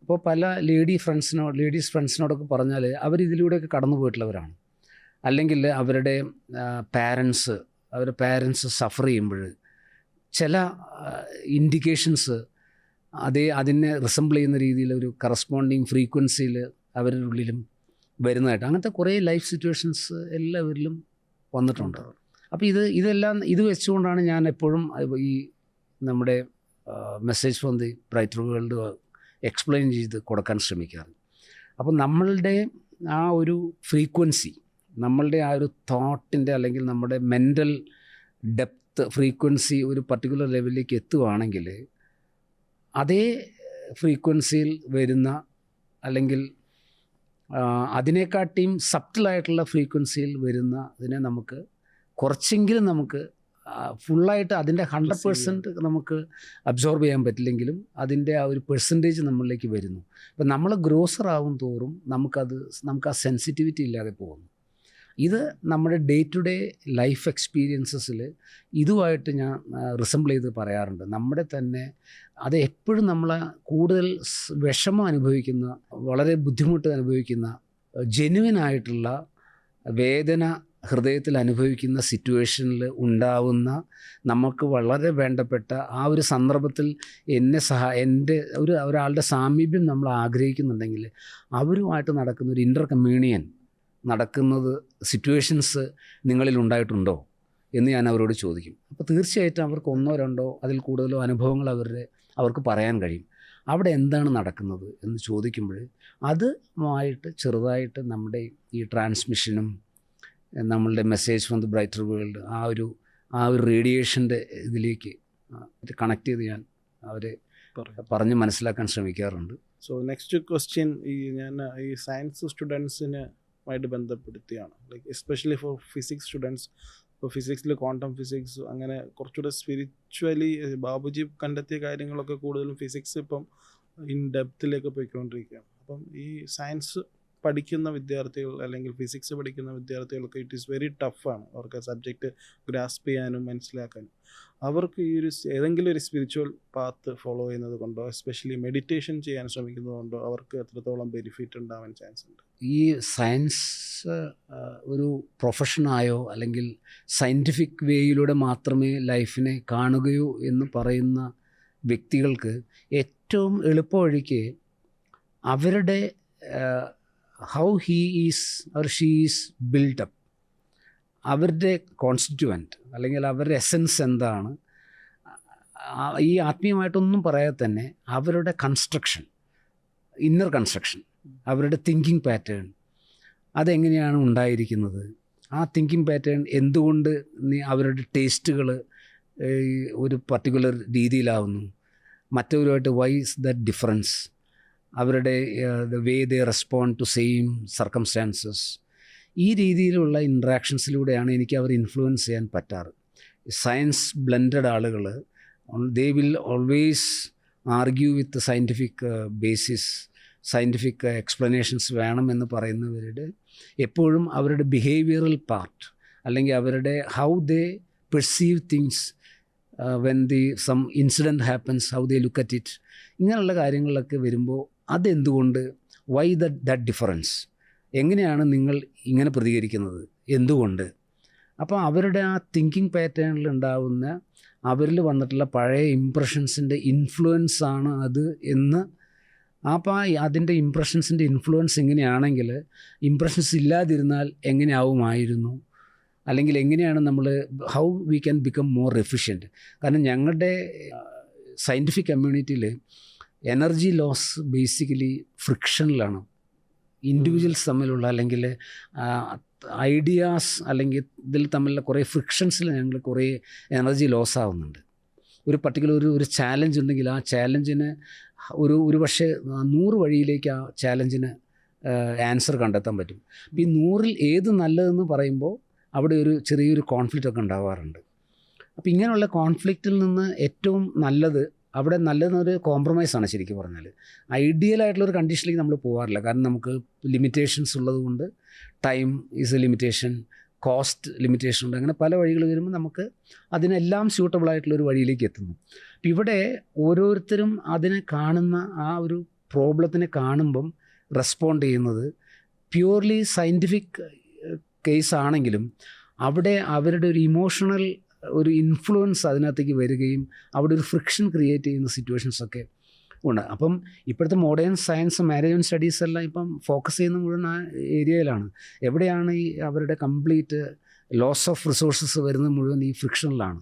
അപ്പോൾ പല ലേഡീസ് ഫ്രണ്ട്സിനോടൊക്കെ പറഞ്ഞാൽ അവരിതിലൂടെയൊക്കെ കടന്നു പോയിട്ടുള്ളവരാണ്. അല്ലെങ്കിൽ അവരുടെ പാരൻസ് സഫർ ചെയ്യുമ്പോൾ ചില ഇൻഡിക്കേഷൻസ് അതിനെ റിസംബിൾ ചെയ്യുന്ന രീതിയിൽ ഒരു കറസ്പോണ്ടിങ് ഫ്രീക്വൻസിയിൽ അവരുടെ ഉള്ളിലും വരുന്നതായിട്ട് അങ്ങനത്തെ കുറേ ലൈഫ് സിറ്റുവേഷൻസ് എല്ലാവരിലും വന്നിട്ടുണ്ട്. അപ്പോൾ ഇതെല്ലാം വെച്ചുകൊണ്ടാണ് ഞാൻ എപ്പോഴും ഈ നമ്മുടെ message from the brighter world explain ചെയ്ത് കൊടുക്കാൻ ശ്രമിക്കാറ്. അപ്പോൾ നമ്മളുടെ ആ ഒരു ഫ്രീക്വൻസി, നമ്മളുടെ ആ ഒരു തോട്ടിൻ്റെ അല്ലെങ്കിൽ നമ്മുടെ മെൻ്റൽ ഡെപ്ത്ത് ഫ്രീക്വൻസി ഒരു പർട്ടിക്കുലർ ലെവലിലേക്ക് എത്തുകയാണെങ്കിൽ അതേ ഫ്രീക്വൻസിയിൽ വരുന്ന അല്ലെങ്കിൽ അതിനെക്കാട്ടിയും സബ്റ്റിലായിട്ടുള്ള ഫ്രീക്വൻസിയിൽ വരുന്ന അതിനെ നമുക്ക് കുറച്ചെങ്കിലും നമുക്ക് ഫുള്ളായിട്ട് അതിൻ്റെ 100% നമുക്ക് അബ്സോർബ് ചെയ്യാൻ പറ്റില്ലെങ്കിലും അതിൻ്റെ ആ ഒരു പെർസെൻറ്റേജ് നമ്മളിലേക്ക് വരുന്നു. അപ്പം നമ്മൾ ഗ്രോസർ ആവും തോറും നമുക്ക് ആ സെൻസിറ്റിവിറ്റി ഇല്ലാതെ പോകുന്നു. ഇത് നമ്മുടെ ഡേ ടു ഡേ ലൈഫ് എക്സ്പീരിയൻസസിൽ ഇതുമായിട്ട് ഞാൻ റിസംബിൾ ചെയ്ത് പറയാറുണ്ട്. നമ്മുടെ തന്നെ അത് എപ്പോഴും നമ്മളെ കൂടുതൽ വിഷമം അനുഭവിക്കുന്ന, വളരെ ബുദ്ധിമുട്ട് അനുഭവിക്കുന്ന, ജെന്യുവനായിട്ടുള്ള വേദന ഹൃദയത്തിൽ അനുഭവിക്കുന്ന സിറ്റുവേഷനിൽ ഉണ്ടാവുന്ന നമുക്ക് വളരെ വേണ്ടപ്പെട്ട ആ ഒരു സന്ദർഭത്തിൽ എൻ്റെ ഒരാളുടെ സാമീപ്യം നമ്മൾ ആഗ്രഹിക്കുന്നുണ്ടെങ്കിൽ അവരുമായിട്ട് നടക്കുന്ന ഒരു ഇൻ്റർ കമ്മ്യൂണിയൻ നടക്കുന്നത് സിറ്റുവേഷൻസ് നിങ്ങളിൽ ഉണ്ടായിട്ടുണ്ടോ എന്ന് ഞാൻ അവരോട് ചോദിക്കും. അപ്പോൾ തീർച്ചയായിട്ടും അവർക്ക് 1 or 2 അതിൽ കൂടുതലോ അനുഭവങ്ങൾ അവർക്ക് പറയാൻ കഴിയും. അവിടെ എന്താണ് നടക്കുന്നത് എന്ന് ചോദിക്കുമ്പോൾ അതുമായിട്ട് ചെറുതായിട്ട് നമ്മുടെ ഈ ട്രാൻസ്മിഷനും നമ്മളുടെ message from the brighter world ആ ഒരു റേഡിയേഷൻ്റെ ഇതിലേക്ക് കണക്ട് ചെയ്ത് ഞാൻ അവരെ പറഞ്ഞ് മനസ്സിലാക്കാൻ ശ്രമിക്കാറുണ്ട്. സോ നെക്സ്റ്റ് ക്വസ്റ്റ്യൻ ഞാൻ ഈ സയൻസ് സ്റ്റുഡൻസിനുമായിട്ട് ബന്ധപ്പെടുത്തിയാണ്. Like especially for physics students. ഇപ്പോൾ ഫിസിക്സിൽ ക്വാണ്ടം ഫിസിക്സ് അങ്ങനെ കുറച്ചുകൂടെ സ്പിരിച്വലി ബാബുജി കണ്ടെത്തിയ കാര്യങ്ങളൊക്കെ കൂടുതലും ഫിസിക്സ് ഇപ്പം ഇൻ ഡെപ്തിലേക്ക് പോയിക്കൊണ്ടിരിക്കുകയാണ്. അപ്പം ഈ സയൻസ് പഠിക്കുന്ന വിദ്യാർത്ഥികൾ അല്ലെങ്കിൽ ഫിസിക്സ് പഠിക്കുന്ന വിദ്യാർത്ഥികൾക്ക് ഇറ്റ് ഈസ് വെരി ടഫാണ് അവർക്ക് സബ്ജക്റ്റ് ഗ്രാസ്പ് ചെയ്യാനും മനസ്സിലാക്കാനും. അവർക്ക് ഈ ഏതെങ്കിലും ഒരു സ്പിരിച്വൽ പാത്ത് ഫോളോ ചെയ്യുന്നത് കൊണ്ടോ എസ്പെഷ്യലി മെഡിറ്റേഷൻ ചെയ്യാൻ ശ്രമിക്കുന്നത് കൊണ്ടോ അവർക്ക് എത്രത്തോളം ബെനിഫിറ്റ് ഉണ്ടാവാൻ ചാൻസ് ഉണ്ട്? ഈ സയൻസ് ഒരു പ്രൊഫഷനായോ അല്ലെങ്കിൽ സയൻറ്റിഫിക് വേയിലൂടെ മാത്രമേ ലൈഫിനെ കാണുകയോ എന്ന് പറയുന്ന വ്യക്തികൾക്ക് ഏറ്റവും എളുപ്പ വഴിക്ക് അവരുടെ how he is or she is build up, അവരുടെ കോൺസ്റ്റിറ്റ്യുവൻറ്റ് അല്ലെങ്കിൽ അവരുടെ എസൻസ് എന്താണ്, ഈ ആത്മീയമായിട്ടൊന്നും പറയാതെ തന്നെ അവരുടെ കൺസ്ട്രക്ഷൻ, ഇന്നർ കൺസ്ട്രക്ഷൻ, അവരുടെ തിങ്കിങ് പാറ്റേൺ അതെങ്ങനെയാണ് ഉണ്ടായിരിക്കുന്നത്, ആ തിങ്കിങ് പാറ്റേൺ എന്തുകൊണ്ട് അവരുടെ ടേസ്റ്റുകൾ ഒരു പർട്ടിക്കുലർ രീതിയിലാവുന്നു, മറ്റവരുമായിട്ട് വൈ ഇസ് ദ ഡിഫറൻസ്, അവരുടെ the way they respond to same circumstances, ഈ രീതിയിലുള്ള ഇൻട്രാക്ഷൻസിലൂടെയാണ് എനിക്ക് അവർ ഇൻഫ്ലുവൻസ് ചെയ്യാൻ പറ്റാറ്. സയൻസ് ബ്ലെൻഡഡ് ആളുകൾ they will always argue with scientific basis, scientific explanations വേണമെന്ന് പറയുന്നവരുടെ എപ്പോഴും അവരുടെ ബിഹേവിയറൽ പാർട്ട് അല്ലെങ്കിൽ അവരുടെ how they perceive things when some incident happens, how they look at it, ഇങ്ങനെയുള്ള കാര്യങ്ങളിലൊക്കെ വരുമ്പോൾ അതെന്തുകൊണ്ട്, വൈ ദാറ്റ് ഡിഫറൻസ്, എങ്ങനെയാണ് നിങ്ങൾ ഇങ്ങനെ പ്രതികരിക്കുന്നത്, എന്തുകൊണ്ട്? അപ്പോൾ അവരുടെ ആ തിങ്കിങ് പാറ്റേണിൽ ഉണ്ടാകുന്ന അവരിൽ വന്നിട്ടുള്ള പഴയ ഇംപ്രഷൻസിൻ്റെ ഇൻഫ്ലുവൻസ് ആണ് അത് എന്ന്. അപ്പോൾ അതിൻ്റെ ഇംപ്രഷൻസിൻ്റെ ഇൻഫ്ലുവൻസ് എങ്ങനെയാണെങ്കിൽ ഇംപ്രഷൻസ് ഇല്ലാതിരുന്നാൽ എങ്ങനെയാവുമായിരുന്നു, അല്ലെങ്കിൽ എങ്ങനെയാണ് നമ്മൾ how we can become more efficient. കാരണം ഞങ്ങളുടെ സയൻറ്റിഫിക് കമ്മ്യൂണിറ്റിയിൽ എനർജി ലോസ് ബേസിക്കലി ഫ്രിക്ഷനിലാണ്. ഇൻഡിവിജ്വൽസ് തമ്മിലുള്ള അല്ലെങ്കിൽ ഐഡിയാസ് അല്ലെങ്കിൽ ഇതിൽ തമ്മിലുള്ള കുറേ ഫ്രിക്ഷൻസിൽ ഞങ്ങൾ കുറേ എനർജി ലോസ് ആവുന്നുണ്ട്. ഒരു പർട്ടിക്കുലർ ഒരു ചാലഞ്ച് ഉണ്ടെങ്കിൽ ആ ചാലഞ്ചിന് ഒരു പക്ഷേ 100 വഴിയിലേക്ക് ആ ചാലഞ്ചിന് ആൻസർ കണ്ടെത്താൻ പറ്റും. അപ്പോൾ ഈ 100-ൽ ഏത് നല്ലതെന്ന് പറയുമ്പോൾ അവിടെ ഒരു ചെറിയൊരു കോൺഫ്ലിക്റ്റ് ഒക്കെ ഉണ്ടാവാറുണ്ട്. അപ്പോൾ ഇങ്ങനെയുള്ള കോൺഫ്ലിക്റ്റിൽ നിന്ന് ഏറ്റവും നല്ലത്, അവിടെ നല്ലതെന്നൊരു കോംപ്രമൈസാണ് ശരിക്കും പറഞ്ഞാൽ. ഐഡിയലായിട്ടുള്ളൊരു കണ്ടീഷനിലേക്ക് നമ്മൾ പോകാറില്ല. കാരണം നമുക്ക് ലിമിറ്റേഷൻസ് ഉള്ളത് കൊണ്ട്, time is A limitation, cost limitation ഉണ്ട്. അങ്ങനെ പല വഴികൾ വരുമ്പോൾ നമുക്ക് അതിനെല്ലാം സ്യൂട്ടബിളായിട്ടുള്ളൊരു വഴിയിലേക്ക് എത്തുന്നു. അപ്പം ഇവിടെ ഓരോരുത്തരും അതിനെ കാണുന്ന ആ ഒരു പ്രോബ്ലത്തിനെ കാണുമ്പം റെസ്പോണ്ട് ചെയ്യുന്നത് പ്യൂർലി സയൻറ്റിഫിക് കേസ് ആണെങ്കിലും അവിടെ അവരുടെ ഒരു ഇമോഷണൽ ഒരു ഇൻഫ്ലുവൻസ് അതിനകത്തേക്ക് വരികയും അവിടെ ഒരു ഫ്രിക്ഷൻ ക്രിയേറ്റ് ചെയ്യുന്ന സിറ്റുവേഷൻസൊക്കെ ഉണ്ട്. അപ്പം ഇപ്പോഴത്തെ മോഡേൺ സയൻസ്, മാനേജ്മെൻറ്റ് സ്റ്റഡീസ് എല്ലാം ഇപ്പം ഫോക്കസ് ചെയ്യുന്ന മുഴുവൻ ആ ഏരിയയിലാണ്. എവിടെയാണ് ഈ അവരുടെ കംപ്ലീറ്റ് ലോസ് ഓഫ് റിസോഴ്സസ് വരുന്നത് മുഴുവൻ ഈ ഫ്രിക്ഷനിലാണ്.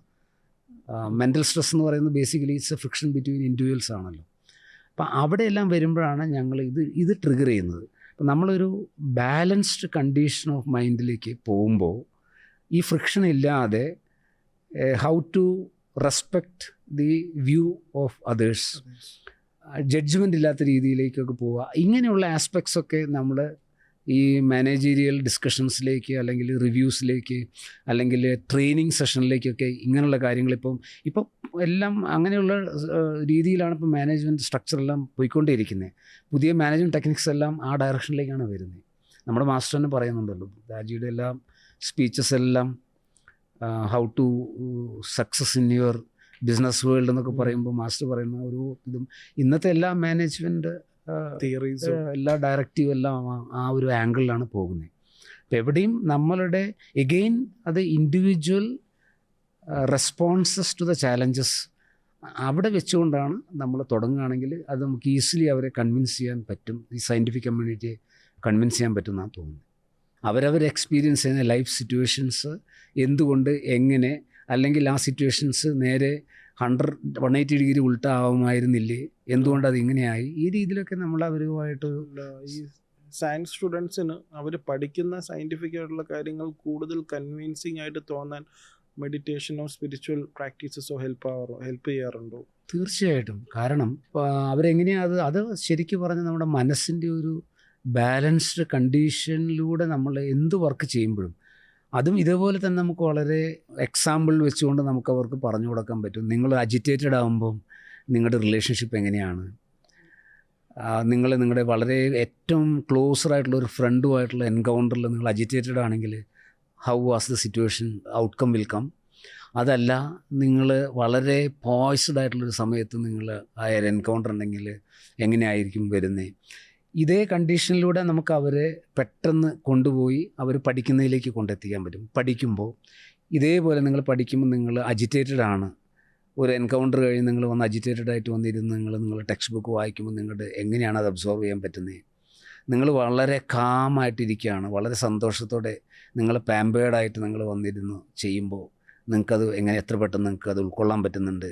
മെൻ്റൽ സ്ട്രെസ് എന്ന് പറയുന്നത് basically it's A friction between individuals ആണല്ലോ. അപ്പം അവിടെയെല്ലാം വരുമ്പോഴാണ് ഞങ്ങൾ ഇത് ട്രിഗർ ചെയ്യുന്നത്. അപ്പം നമ്മളൊരു ബാലൻസ്ഡ് കണ്ടീഷൻ ഓഫ് മൈൻഡിലേക്ക് പോകുമ്പോൾ ഈ ഫ്രിക്ഷൻ ഇല്ലാതെ how to respect the view of others, judgement ഇല്ലാത്ത രീതിയിലേക്കൊക്കെ പോവുക, ഇങ്ങനെയുള്ള ആസ്പെക്ട്സൊക്കെ നമ്മൾ ഈ മാനേജീരിയൽ ഡിസ്കഷൻസിലേക്ക് അല്ലെങ്കിൽ റിവ്യൂസിലേക്ക് അല്ലെങ്കിൽ ട്രെയിനിങ് സെഷനിലേക്കൊക്കെ ഇങ്ങനെയുള്ള കാര്യങ്ങൾ ഇപ്പം എല്ലാം അങ്ങനെയുള്ള രീതിയിലാണ് ഇപ്പം മാനേജ്മെൻറ്റ് സ്ട്രക്ചറെല്ലാം പോയിക്കൊണ്ടേയിരിക്കുന്നത്. പുതിയ മാനേജ്മെൻറ്റ് ടെക്നിക്സ് എല്ലാം ആ ഡയറക്ഷനിലേക്കാണ് വരുന്നത്. നമ്മുടെ മാസ്റ്റർ തന്നെ പറയുന്നുണ്ടല്ലോ, രാജിയുടെ എല്ലാം സ്പീച്ചസ് എല്ലാം how to success in your business world എന്നൊക്കെ പറയുമ്പോൾ മാസ്റ്റർ പറയുന്ന ഒരു ഇതും ഇന്നത്തെ എല്ലാ മാനേജ്മെൻറ്റ് തിയറീസും എല്ലാ ഡയറക്റ്റീവ് എല്ലാം ആ ഒരു ആംഗിളിലാണ് പോകുന്നത്. അപ്പോൾ എവിടെയും നമ്മളുടെ എഗെയിൻ അത് individual responses to the challenges അവിടെ വെച്ചുകൊണ്ടാണ് നമ്മൾ തുടങ്ങുകയാണെങ്കിൽ അത് നമുക്ക് ഈസിലി അവരെ കൺവിൻസ് ചെയ്യാൻ പറ്റും, ഈ സയൻറ്റിഫിക് കമ്മ്യൂണിറ്റിയെ കൺവിൻസ് ചെയ്യാൻ പറ്റും എന്നാണ് തോന്നുന്നത്. അവരവർ എക്സ്പീരിയൻസ് ചെയ്യുന്ന ലൈഫ് സിറ്റുവേഷൻസ് എന്തുകൊണ്ട്, എങ്ങനെ, അല്ലെങ്കിൽ ആ സിറ്റുവേഷൻസ് നേരെ 180 ഡിഗ്രി ഉൾട്ടാവുമായിരുന്നില്ലേ, എന്തുകൊണ്ട് അതിങ്ങനെയായി, ഈ രീതിയിലൊക്കെ നമ്മൾ അവരുമായിട്ട് ഈ സയൻസ് സ്റ്റുഡൻസിന് അവർ പഠിക്കുന്ന സയൻറ്റിഫിക് ആയിട്ടുള്ള കാര്യങ്ങൾ കൂടുതൽ കൺവിൻസിങ് ആയിട്ട് തോന്നാൻ മെഡിറ്റേഷനോ സ്പിരിച്വൽ പ്രാക്ടീസസോ ഹെൽപ്പ് ചെയ്യാറുണ്ടോ? തീർച്ചയായിട്ടും. കാരണം അവരെങ്ങനെയാണ് അത് ശരിക്കും പറഞ്ഞാൽ നമ്മുടെ മനസ്സിൻ്റെ ഒരു ബാലൻസ്ഡ് കണ്ടീഷനിലൂടെ നമ്മൾ എന്ത് വർക്ക് ചെയ്യുമ്പോഴും അതും ഇതേപോലെ തന്നെ നമുക്ക് വളരെ എക്സാമ്പിൾ വെച്ചുകൊണ്ട് നമുക്ക് അവർക്ക് പറഞ്ഞു കൊടുക്കാൻ പറ്റും. നിങ്ങൾ അജിറ്റേറ്റഡ് ആകുമ്പം നിങ്ങളുടെ റിലേഷൻഷിപ്പ് എങ്ങനെയാണ്, നിങ്ങൾ നിങ്ങളുടെ വളരെ ഏറ്റവും ക്ലോസറായിട്ടുള്ള ഒരു ഫ്രണ്ടുമായിട്ടുള്ള എൻകൗണ്ടറിൽ നിങ്ങൾ അജിറ്റേറ്റഡ് ആണെങ്കിൽ how was the situation, outcome will come. അതല്ല, നിങ്ങൾ വളരെ പോയ്സ്ഡ് ആയിട്ടുള്ളൊരു സമയത്ത് നിങ്ങൾ ആ എൻകൗണ്ടർ ഉണ്ടെങ്കിൽ എങ്ങനെയായിരിക്കും വരുന്നത്. ഇതേ കണ്ടീഷനിലൂടെ നമുക്ക് അവരെ പെട്ടെന്ന് കൊണ്ടുപോയി അവർ പഠിക്കുന്നതിലേക്ക് കൊണ്ടെത്തിക്കാൻ പറ്റും. പഠിക്കുമ്പോൾ ഇതേപോലെ നിങ്ങൾ പഠിക്കുമ്പോൾ നിങ്ങൾ അജിറ്റേറ്റഡ് ആണ്, ഒരു എൻകൗണ്ടർ കഴിഞ്ഞ് നിങ്ങൾ വന്ന് അജിറ്റേറ്റഡ് ആയിട്ട് വന്നിരുന്ന് നിങ്ങൾ ടെക്സ്റ്റ് ബുക്ക് വായിക്കുമ്പോൾ നിങ്ങളുടെ എങ്ങനെയാണ് അത് അബ്സോർവ് ചെയ്യാൻ പറ്റുന്നത്. നിങ്ങൾ വളരെ കാമായിട്ടിരിക്കുകയാണ്, വളരെ സന്തോഷത്തോടെ നിങ്ങൾ പാമ്പേർഡായിട്ട് നിങ്ങൾ വന്നിരുന്ന് ചെയ്യുമ്പോൾ നിങ്ങൾക്കത് എത്ര പെട്ടെന്ന് നിങ്ങൾക്കത് ഉൾക്കൊള്ളാൻ പറ്റുന്നുണ്ട്.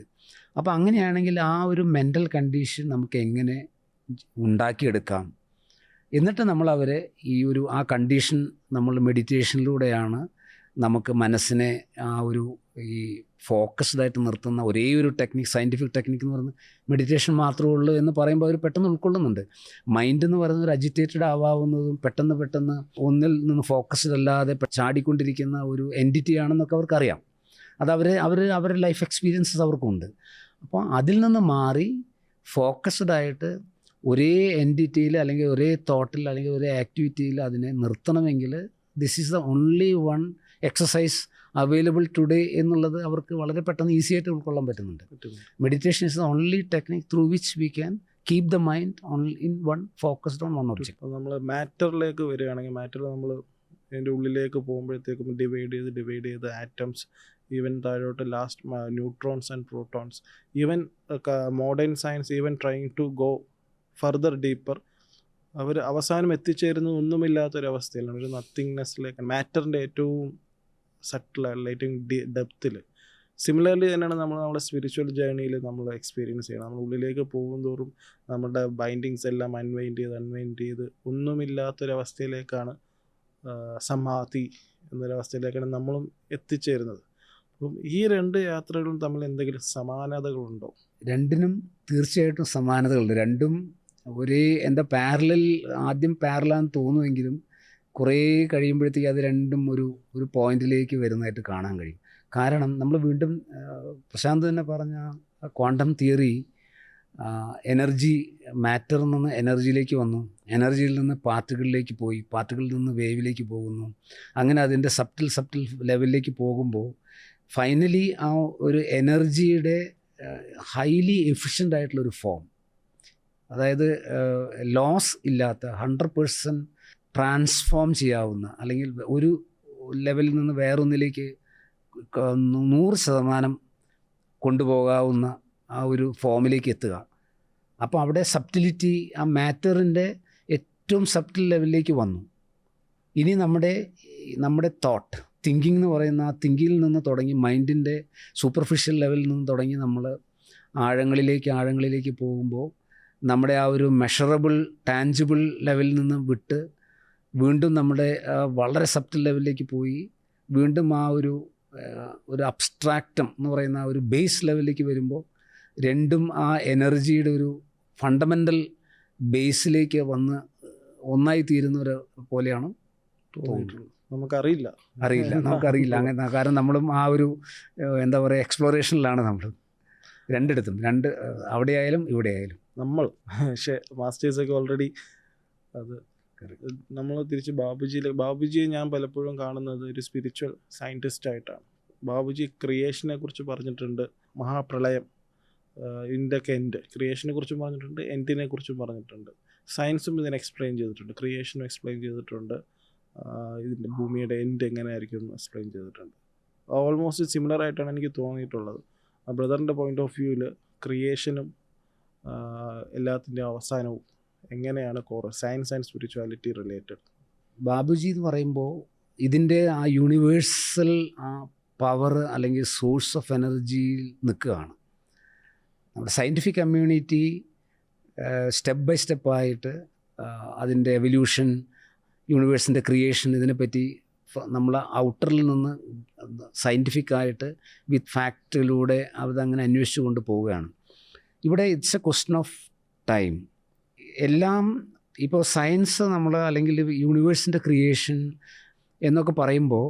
അപ്പോൾ അങ്ങനെയാണെങ്കിൽ ആ ഒരു മെൻ്റൽ കണ്ടീഷൻ നമുക്ക് എങ്ങനെ ഉണ്ടാക്കിയെടുക്കാം, എന്നിട്ട് നമ്മളവരെ ആ കണ്ടീഷൻ നമ്മൾ മെഡിറ്റേഷനിലൂടെയാണ് നമുക്ക് മനസ്സിനെ ആ ഒരു ഈ ഫോക്കസ്ഡായിട്ട് നിർത്തുന്ന ഒരേ ഒരു ടെക്നിക്ക്, സയൻറ്റിഫിക് ടെക്നിക്ക് എന്ന് പറയുന്നത് മെഡിറ്റേഷൻ മാത്രമേ ഉള്ളൂ എന്ന് പറയുമ്പോൾ അവർ പെട്ടെന്ന് ഉൾക്കൊള്ളുന്നുണ്ട്. മൈൻഡ് എന്ന് പറയുന്നത് ഒരു അജിറ്റേറ്റഡ് ആവാവുന്നതും പെട്ടെന്ന് ഒന്നിൽ നിന്ന് ഫോക്കസ്ഡ് അല്ലാതെ ചാടിക്കൊണ്ടിരിക്കുന്ന ഒരു എൻറ്റിറ്റി ആണെന്നൊക്കെ അവർക്കറിയാം. അത് അവരുടെ ലൈഫ് എക്സ്പീരിയൻസസ് അവർക്കുണ്ട്. അപ്പോൾ അതിൽ നിന്ന് മാറി ഫോക്കസ്ഡായിട്ട് ഒരേ എൻറ്റിറ്റിയിൽ അല്ലെങ്കിൽ ഒരേ തോട്ടിൽ അല്ലെങ്കിൽ ഒരേ ആക്ടിവിറ്റിയിൽ അതിനെ നിർത്തണമെങ്കിൽ this is the only one exercise available today എന്നുള്ളത് അവർക്ക് വളരെ പെട്ടെന്ന് ഈസി ആയിട്ട് ഉൾക്കൊള്ളാൻ പറ്റുന്നുണ്ട്. Meditation is the only technique through which we can keep the mind on in one focused on one object. അപ്പോൾ നമ്മൾ മാറ്ററിലേക്ക് വരികയാണെങ്കിൽ മാറ്റർ നമ്മൾ അതിൻ്റെ ഉള്ളിലേക്ക് പോകുമ്പോഴത്തേക്കും ഡിവൈഡ് ചെയ്ത് ആറ്റംസ്, ഈവൻ താഴോട്ട് last neutrons and protons, even modern science even trying to go further deeper, അവർ അവസാനം എത്തിച്ചേരുന്നത് ഒന്നുമില്ലാത്തൊരവസ്ഥയിലാണ്, ഒരു നത്തിങ്നെസ്സിലേക്ക്, മാറ്ററിൻ്റെ ഏറ്റവും സട്ടിലായിട്ടുള്ള ഏറ്റവും ഡെപ്തിൽ. സിമിലർലി തന്നെയാണ് നമ്മുടെ സ്പിരിച്വൽ ജേർണിയിൽ നമ്മൾ എക്സ്പീരിയൻസ് ചെയ്യണം. നമ്മൾ ഉള്ളിലേക്ക് പോകുന്തോറും നമ്മുടെ ബൈൻഡിങ്സ് എല്ലാം അൺവൈൻഡ് ചെയ്ത് ഒന്നുമില്ലാത്തൊരവസ്ഥയിലേക്കാണ് സമാധി എന്നൊരവസ്ഥയിലേക്കാണ് നമ്മളും എത്തിച്ചേരുന്നത്. അപ്പം ഈ രണ്ട് യാത്രകളും തമ്മിൽ എന്തെങ്കിലും സമാനതകളുണ്ടോ? രണ്ടിനും തീർച്ചയായിട്ടും സമാനതകളുണ്ട്. രണ്ടും എന്താ ആദ്യം പാരലാന്ന് തോന്നുമെങ്കിലും കുറേ കഴിയുമ്പോഴത്തേക്ക് അത് രണ്ടും ഒരു പോയിന്റിലേക്ക് വരുന്നതായിട്ട് കാണാൻ കഴിയും. കാരണം നമ്മൾ വീണ്ടും പ്രശാന്ത് തന്നെ പറഞ്ഞ ക്വാണ്ടം തിയറി, എനർജി മാറ്ററിൽ നിന്ന് എനർജിയിലേക്ക് വന്നു, എനർജിയിൽ നിന്ന് പാർട്ടിക്കിളിലേക്ക് പോയി, പാർട്ടിക്കിളിൽ നിന്ന് വേവിലേക്ക് പോകുന്നു, അങ്ങനെ അതിൻ്റെ സബ്റ്റിൽ ലെവലിലേക്ക് പോകുമ്പോൾ ഫൈനലി ആ ഒരു എനർജിയുടെ ഹൈലി എഫിഷ്യൻ്റ് ആയിട്ടുള്ളൊരു ഫോം, അതായത് ലോസ് ഇല്ലാത്ത 100% ട്രാൻസ്ഫോം ചെയ്യാവുന്ന, അല്ലെങ്കിൽ ഒരു ലെവലിൽ നിന്ന് വേറൊന്നിലേക്ക് 100% കൊണ്ടുപോകാവുന്ന ആ ഒരു ഫോമിലേക്ക് എത്തുക. അപ്പോൾ അവിടെ സബ്റ്റിലിറ്റി, ആ മാറ്ററിൻ്റെ ഏറ്റവും സബ്റ്റിൽ ലെവലിലേക്ക് വന്നു. ഇനി നമ്മുടെ തോട്ട്, തിങ്കിങ് എന്ന് പറയുന്ന ആ തിങ്കിങ്ങിൽ നിന്ന് തുടങ്ങി, മൈൻഡിൻ്റെ സൂപ്പർഫിഷ്യൽ ലെവലിൽ നിന്ന് തുടങ്ങി നമ്മൾ ആഴങ്ങളിലേക്ക് പോകുമ്പോൾ നമ്മുടെ ആ ഒരു മെഷറബിൾ ടാഞ്ചിബിൾ ലെവലിൽ നിന്ന് വിട്ട് വീണ്ടും നമ്മുടെ വളരെ സബ്റ്റിൽ ലെവലിലേക്ക് പോയി വീണ്ടും ആ ഒരു അബ്സ്ട്രാക്റ്റം എന്ന് പറയുന്ന ഒരു ബേസ് ലെവലിലേക്ക് വരുമ്പോൾ രണ്ടും ആ എനർജിയുടെ ഒരു ഫണ്ടമെൻ്റൽ ബേസിലേക്ക് വന്ന് ഒന്നായി തീരുന്ന പോലെയാണ് തോന്നിയിട്ടുള്ളത്. നമുക്കറിയില്ല അങ്ങനെ, കാരണം നമ്മളും ആ ഒരു എന്താ പറയുക എക്സ്പ്ലോറേഷനിലാണ് നമ്മൾ രണ്ടിടത്തും, അവിടെ ആയാലും ഇവിടെ ആയാലും നമ്മൾ. പക്ഷേ മാസ്റ്റേഴ്സൊക്കെ ഓൾറെഡി അത് നമ്മൾ തിരിച്ച് ബാബുജിയെ ഞാൻ പലപ്പോഴും കാണുന്നത് ഒരു സ്പിരിച്വൽ സയൻറ്റിസ്റ്റ് ആയിട്ടാണ്. ബാബുജി ക്രിയേഷനെ കുറിച്ച് പറഞ്ഞിട്ടുണ്ട്, മഹാപ്രളയം, ഇതിൻ്റെയൊക്കെ എൻഡ്, ക്രിയേഷനെ കുറിച്ചും പറഞ്ഞിട്ടുണ്ട്, എൻഡിനെ കുറിച്ചും പറഞ്ഞിട്ടുണ്ട്. സയൻസും ഇതിനെ എക്സ്പ്ലെയിൻ ചെയ്തിട്ടുണ്ട്, ക്രിയേഷനും എക്സ്പ്ലെയിൻ ചെയ്തിട്ടുണ്ട്, ഇതിൻ്റെ ഭൂമിയുടെ എൻഡ് എങ്ങനെയായിരിക്കും എന്ന് എക്സ്പ്ലെയിൻ ചെയ്തിട്ടുണ്ട്. ഓൾമോസ്റ്റ് സിമിലർ ആയിട്ടാണ് എനിക്ക് തോന്നിയിട്ടുള്ളത്. ബ്രദറിൻ്റെ പോയിൻ്റ് ഓഫ് വ്യൂവിൽ ക്രിയേഷനും എല്ലാത്തിൻ്റെ അവസാനവും എങ്ങനെയാണ് science and spirituality related? Babuji എന്ന് പറയുമ്പോൾ ഇതിൻ്റെ ആ യൂണിവേഴ്സൽ ആ പവർ അല്ലെങ്കിൽ സോഴ്സ് ഓഫ് എനർജിയിൽ നിൽക്കുകയാണ്. നമ്മുടെ സയൻറ്റിഫിക് കമ്മ്യൂണിറ്റി സ്റ്റെപ്പ് ബൈ സ്റ്റെപ്പായിട്ട് അതിൻ്റെ എവല്യൂഷൻ, യൂണിവേഴ്സിൻ്റെ ക്രിയേഷൻ, ഇതിനെപ്പറ്റി നമ്മൾ ഔട്ടറിൽ നിന്ന് സയൻറ്റിഫിക്കായിട്ട് വിത്ത് ഫാക്റ്റിലൂടെ അതങ്ങനെ അന്വേഷിച്ചു കൊണ്ട് പോവുകയാണ്. ഇവിടെ it's A question of time. എല്ലാം ഇപ്പോൾ സയൻസ് നമ്മൾ അല്ലെങ്കിൽ യൂണിവേഴ്സിൻ്റെ ക്രിയേഷൻ എന്നൊക്കെ പറയുമ്പോൾ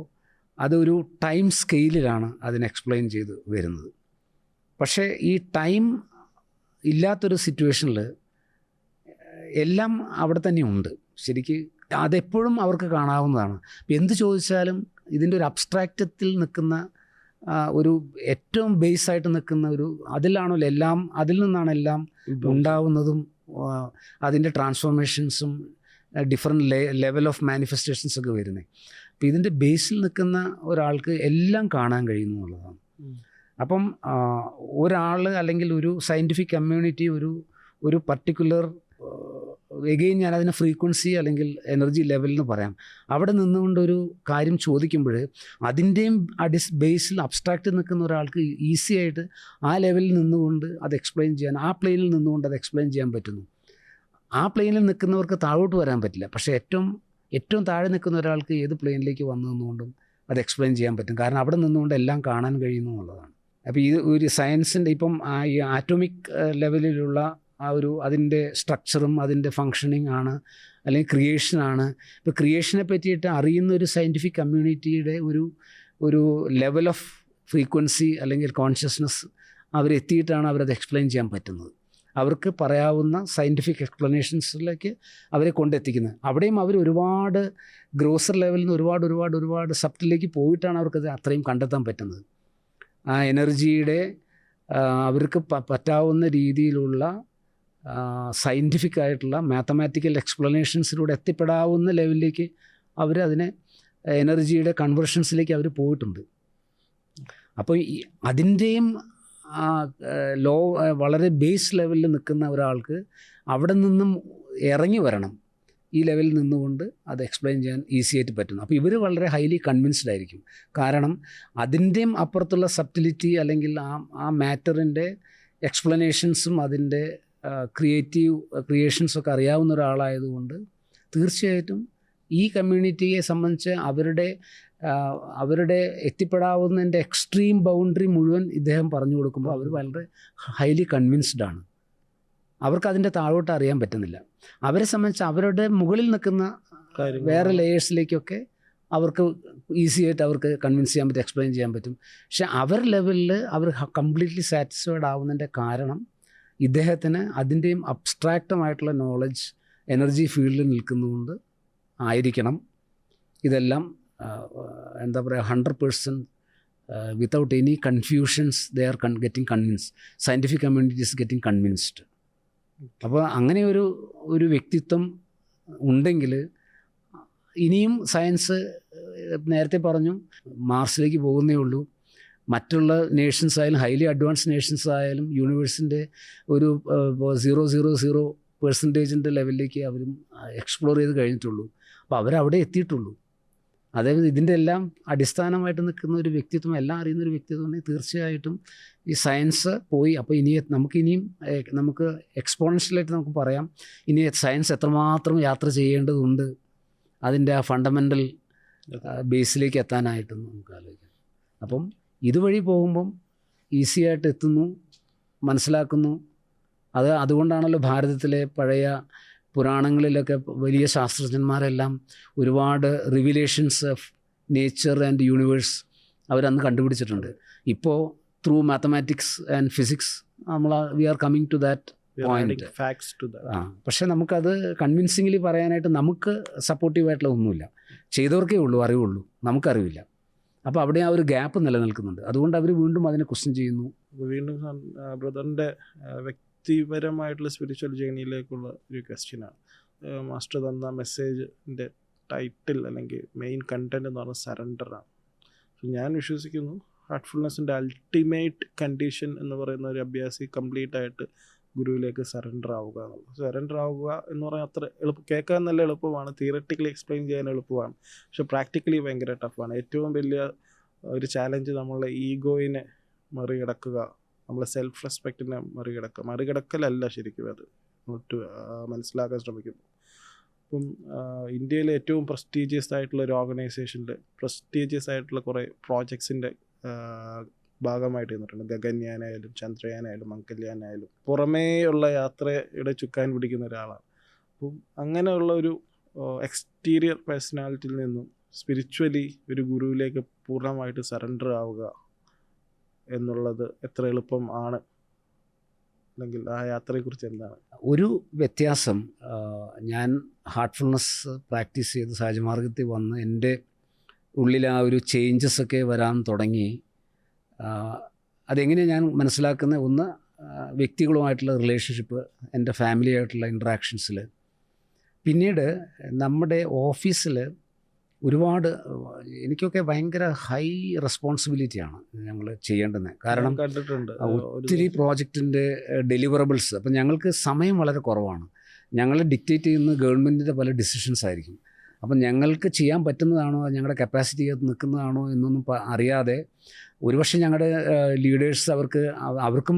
അതൊരു ടൈം സ്കെയിലിലാണ് അതിനെ എക്സ്പ്ലെയിൻ ചെയ്ത് വരുന്നത്. പക്ഷേ ഈ ടൈം ഇല്ലാത്തൊരു സിറ്റുവേഷനിൽ എല്ലാം അവിടെ തന്നെ ഉണ്ട്. ശരിക്ക് അതെപ്പോഴും അവർക്ക് കാണാവുന്നതാണ്. എന്ത് ചോദിച്ചാലും ഇതിൻ്റെ ഒരു അബ്സ്ട്രാക്റ്റത്തിൽ നിൽക്കുന്ന ഒരു ഏറ്റവും ബേസായിട്ട് നിൽക്കുന്ന അതിലാണല്ലോ എല്ലാം, അതിൽ നിന്നാണ് എല്ലാം ഉണ്ടാവുന്നതും അതിൻ്റെ ട്രാൻസ്ഫോർമേഷൻസും ഡിഫറെൻറ്റ് ലെവൽ ഓഫ് മാനിഫെസ്റ്റേഷൻസ് ഒക്കെ വരുന്നത്. അപ്പോൾ ഇതിൻ്റെ ബേസിൽ നിൽക്കുന്ന ഒരാൾക്ക് എല്ലാം കാണാൻ കഴിയുന്നു എന്നുള്ളതാണ്. അപ്പം ഒരാൾ അല്ലെങ്കിൽ ഒരു സയൻറ്റിഫിക് കമ്മ്യൂണിറ്റി ഒരു പർട്ടിക്കുലർ എഗെയിൻ ഞാൻ അതിനെ ഫ്രീക്വൻസി അല്ലെങ്കിൽ എനർജി ലെവൽ എന്ന് പറയാം, അവിടെ നിന്നുകൊണ്ടൊരു കാര്യം ചോദിക്കുമ്പോൾ അതിൻ്റെയും ബേസിൽ അബ്സ്ട്രാക്റ്റ് നിൽക്കുന്ന ഒരാൾക്ക് ഈസി ആയിട്ട് ആ ലെവലിൽ നിന്നുകൊണ്ട് അത് എക്സ്പ്ലെയിൻ ചെയ്യാൻ, ആ പ്ലെയിനിൽ നിന്നുകൊണ്ട് അത് എക്സ്പ്ലെയിൻ ചെയ്യാൻ പറ്റുന്നു. ആ പ്ലെയിനിൽ നിൽക്കുന്നവർക്ക് താഴോട്ട് വരാൻ പറ്റില്ല. പക്ഷേ ഏറ്റവും താഴെ നിൽക്കുന്ന ഒരാൾക്ക് ഏത് പ്ലെയിനിലേക്ക് വന്നു നിന്നുകൊണ്ടും അത് എക്സ്പ്ലെയിൻ ചെയ്യാൻ പറ്റും. കാരണം അവിടെ നിന്നുകൊണ്ട് എല്ലാം കാണാൻ കഴിയുന്നു എന്നുള്ളതാണ്. അപ്പോൾ ഇത് ഒരു സയൻസിൻ്റെ ഇപ്പം ഈ ആറ്റോമിക് ലെവലിലുള്ള അതിൻ്റെ സ്ട്രക്ചറും അതിൻ്റെ ഫങ്ഷനിങ് ആണ്, അല്ലെങ്കിൽ ക്രിയേഷനാണ്. ഇപ്പോൾ ക്രിയേഷനെ പറ്റിയിട്ട് അറിയുന്ന ഒരു സയൻറ്റിഫിക് കമ്മ്യൂണിറ്റിയുടെ ഒരു ലെവൽ ഓഫ് ഫ്രീക്വൻസി അല്ലെങ്കിൽ കോൺഷ്യസ്നെസ് അവരെത്തിയിട്ടാണ് അവരത് എക്സ്പ്ലെയിൻ ചെയ്യാൻ പറ്റുന്നത്. അവർക്ക് പറയാവുന്ന സയൻറ്റിഫിക് എക്സ്പ്ലനേഷൻസിലേക്ക് അവരെ കൊണ്ടെത്തിക്കുന്നത്. അവിടെയും അവർ ഒരുപാട് ഗ്രോസർ ലെവലിൽ നിന്ന് ഒരുപാട് സബ്റ്റിലേക്ക് പോയിട്ടാണ് അവർക്കത് അത്രയും കണ്ടെത്താൻ പറ്റുന്നത്. ആ എനർജിയുടെ അവർക്ക് പറ്റാവുന്ന രീതിയിലുള്ള സയൻറ്റിഫിക് ആയിട്ടുള്ള മാത്തമാറ്റിക്കൽ എക്സ്പ്ലനേഷൻസിലൂടെ എത്തിപ്പെടാവുന്ന ലെവലിലേക്ക് അവർ അതിനെ എനർജിയുടെ കൺവേർഷൻസിലേക്ക് അവർ പോയിട്ടുണ്ട്. അപ്പോൾ അതിൻ്റെയും ലോ വളരെ ബേസ് ലെവലിൽ നിൽക്കുന്ന ഒരാൾക്ക് അവിടെ നിന്നും ഇറങ്ങി വരണം, ഈ ലെവലിൽ നിന്നുകൊണ്ട് അത് എക്സ്പ്ലെയിൻ ചെയ്യാൻ ഈസി ആയിട്ട് പറ്റുന്നു. അപ്പോൾ ഇവർ വളരെ ഹൈലി കൺവിൻസ്ഡ് ആയിരിക്കും. കാരണം അതിൻ്റെയും അപ്പുറത്തുള്ള സബ്റ്റിലിറ്റി അല്ലെങ്കിൽ ആ മാറ്ററിൻ്റെ എക്സ്പ്ലനേഷൻസും അതിൻ്റെ ക്രിയേഷൻസൊക്കെ അറിയാവുന്ന ഒരാളായതുകൊണ്ട് തീർച്ചയായിട്ടും ഈ കമ്മ്യൂണിറ്റിയെ സംബന്ധിച്ച് അവരുടെ എത്തിപ്പെടാവുന്നതിൻ്റെ എക്സ്ട്രീം ബൗണ്ടറി മുഴുവൻ ഇദ്ദേഹം പറഞ്ഞു കൊടുക്കുമ്പോൾ അവർ വളരെ ഹൈലി കൺവിൻസ്ഡ് ആണ്. അവർക്ക് അതിൻ്റെ താഴോട്ട് അറിയാൻ പറ്റുന്നില്ല. അവരെ സംബന്ധിച്ച് അവരുടെ മുകളിൽ നിൽക്കുന്ന വേറെ ലെയേഴ്സിലേക്കൊക്കെ അവർക്ക് ഈസി ആയിട്ട് അവർക്ക് കൺവിൻസ് ചെയ്യാൻ പറ്റും, എക്സ്പ്ലെയിൻ ചെയ്യാൻ പറ്റും. പക്ഷെ അവർ ലെവലിൽ അവർ കംപ്ലീറ്റ്ലി സാറ്റിസ്ഫൈഡ് ആവുന്നതിൻ്റെ കാരണം ഇദ്ദേഹത്തിന് അതിൻ്റെയും അബ്സ്ട്രാക്റ്റമായിട്ടുള്ള നോളജ് എനർജി ഫീൽഡിൽ നിൽക്കുന്നതുകൊണ്ട് ആയിരിക്കണം ഇതെല്ലാം എന്താ പറയുക 100% without any confusions they are getting convinced, scientific community is getting convinced. അപ്പോൾ അങ്ങനെ ഒരു വ്യക്തിത്വം ഉണ്ടെങ്കിൽ ഇനിയും സയൻസ് നേരത്തെ പറഞ്ഞു മാർസിലേക്ക് പോകുന്നേ ഉള്ളൂ. മറ്റുള്ള നേഷൻസ് ആയാലും ഹൈലി അഡ്വാൻസ്ഡ് നേഷൻസ് ആയാലും യൂണിവേഴ്സിൻ്റെ ഒരു 0.00% ലെവലിലേക്ക് അവരും എക്സ്പ്ലോർ ചെയ്ത് കഴിഞ്ഞിട്ടുള്ളൂ. അപ്പോൾ അവരവിടെ എത്തിയിട്ടുള്ളൂ. അതായത് ഇതിൻ്റെ എല്ലാം അടിസ്ഥാനമായിട്ട് നിൽക്കുന്ന ഒരു വ്യക്തിത്വം, എല്ലാം അറിയുന്ന ഒരു വ്യക്തിത്വം ഉണ്ടെങ്കിൽ തീർച്ചയായിട്ടും ഈ സയൻസ് പോയി. അപ്പോൾ നമുക്ക് എക്സ്പോണൻഷ്യലായിട്ട് നമുക്ക് പറയാം ഇനി സയൻസ് എത്രമാത്രം യാത്ര ചെയ്യേണ്ടതുണ്ട് അതിൻ്റെ ആ ഫണ്ടമെൻ്റൽ ബേസിലേക്ക് എത്താനായിട്ടും നമുക്ക് ആലോചിക്കാം. അപ്പം ഇതുവഴി പോകുമ്പം ഈസി ആയിട്ട് എത്തുന്നു, മനസ്സിലാക്കുന്നു. അതുകൊണ്ടാണല്ലോ ഭാരതത്തിലെ പഴയ പുരാണങ്ങളിലൊക്കെ വലിയ ശാസ്ത്രജ്ഞന്മാരെല്ലാം ഒരുപാട് revelations of nature and universe അവരന്ന് കണ്ടുപിടിച്ചിട്ടുണ്ട്. ഇപ്പോൾ through mathematics and physics we are coming to that point. പക്ഷേ നമുക്കത് കൺവിൻസിംഗ്ലി പറയാനായിട്ട് നമുക്ക് സപ്പോർട്ടീവായിട്ടുള്ള ഒന്നുമില്ല. ചെയ്തവർക്കേ ഉള്ളൂ അറിവുള്ളൂ, നമുക്കറിവില്ല. അപ്പോൾ അവിടെ ആ ഒരു ഗ്യാപ്പ് നിലനിൽക്കുന്നുണ്ട്. അതുകൊണ്ട് അവർ വീണ്ടും അതിനെ ക്വസ്റ്റ്യൻ ചെയ്യുന്നു. വീണ്ടും ബ്രദറിൻ്റെ വ്യക്തിപരമായിട്ടുള്ള സ്പിരിച്വൽ ജേണിയിലേക്കുള്ള ഒരു ക്വസ്റ്റ്യനാണ്. മാസ്റ്റർ തന്ന മെസ്സേജിൻ്റെ ടൈറ്റിൽ അല്ലെങ്കിൽ മെയിൻ കണ്ടന്റ് എന്ന് പറഞ്ഞാൽ സറണ്ടറാണ്. ഞാൻ വിശ്വസിക്കുന്നു ഹാർട്ട്ഫുൾനെസ്സിൻ്റെ അൾട്ടിമേറ്റ് കണ്ടീഷൻ എന്ന് പറയുന്ന ഒരു അഭ്യാസി കംപ്ലീറ്റ് ആയിട്ട് ഗുരുവിലേക്ക് സറണ്ടർ ആവുക എന്നുള്ളത്. സറണ്ടർ ആവുക എന്ന് പറഞ്ഞാൽ അത്ര കേൾക്കാൻ നല്ല എളുപ്പമാണ്, തിയററ്റിക്കലി എക്സ്പ്ലെയിൻ ചെയ്യാൻ എളുപ്പമാണ്, പക്ഷെ പ്രാക്ടിക്കലി ഭയങ്കര ടഫാണ്. ഏറ്റവും വലിയ ഒരു ചാലഞ്ച് നമ്മളുടെ ഈഗോയിനെ മറികടക്കുക, നമ്മളെ സെൽഫ് റെസ്പെക്റ്റിനെ മറികടക്കലല്ല ശരിക്കും അത് മനസ്സിലാക്കാൻ ശ്രമിക്കുന്നു. അപ്പം ഇന്ത്യയിലെ ഏറ്റവും പ്രസ്റ്റീജിയസ് ആയിട്ടുള്ള ഒരു ഓർഗനൈസേഷനിൽ പ്രസ്റ്റീജിയസ് ആയിട്ടുള്ള കുറേ പ്രോജക്ട്സിൻ്റെ ഭാഗമായിട്ട് നിന്നിട്ടുണ്ട്. ഗഗൻയാനായാലും ചന്ദ്രയാനായാലും മംഗൾയാനായാലും പുറമേ ഉള്ള യാത്രയുടെ ചുക്കാൻ പിടിക്കുന്ന ഒരാളാണ്. അപ്പം അങ്ങനെയുള്ള ഒരു എക്സ്റ്റീരിയർ പേഴ്സണാലിറ്റിയിൽ നിന്നും സ്പിരിച്വലി ഒരു ഗുരുവിലേക്ക് പൂർണ്ണമായിട്ട് സറണ്ടർ ആവുക എന്നുള്ളത് എത്ര എളുപ്പം ആണ്, അല്ലെങ്കിൽ ആ യാത്രയെക്കുറിച്ച് എന്താണ് ഒരു വ്യത്യാസം? ഞാൻ ഹാർട്ട്ഫുൾനെസ് പ്രാക്ടീസ് ചെയ്ത് സഹജമാർഗത്തിൽ വന്ന് എൻ്റെ ഉള്ളിൽ ആ ഒരു ചേഞ്ചസൊക്കെ വരാൻ തുടങ്ങി. അതെങ്ങനെയാണ് ഞാൻ മനസ്സിലാക്കുന്നത്? ഒന്ന്, വ്യക്തികളുമായിട്ടുള്ള റിലേഷൻഷിപ്പ്, എൻ്റെ ഫാമിലി ആയിട്ടുള്ള ഇൻട്രാക്ഷൻസിൽ. പിന്നീട് നമ്മുടെ ഓഫീസിൽ ഒരുപാട് എനിക്കൊക്കെ ഭയങ്കര ഹൈ റെസ്പോൺസിബിലിറ്റിയാണ് ഞങ്ങൾ ചെയ്യേണ്ടത്. കാരണം ഒത്തിരി പ്രോജക്റ്റിൻ്റെ ഡെലിവറബിൾസ്. അപ്പം ഞങ്ങൾക്ക് സമയം വളരെ കുറവാണ്. ഞങ്ങൾ ഡിക്റ്റേറ്റ് ചെയ്യുന്ന ഗവൺമെൻറ്റിൻ്റെ പല ഡിസിഷൻസ് ആയിരിക്കും. അപ്പം ഞങ്ങൾക്ക് ചെയ്യാൻ പറ്റുന്നതാണോ, ഞങ്ങളുടെ കപ്പാസിറ്റി നിൽക്കുന്നതാണോ എന്നൊന്നും അറിയാതെ ഒരുപക്ഷെ ഞങ്ങളുടെ ലീഡേഴ്സ്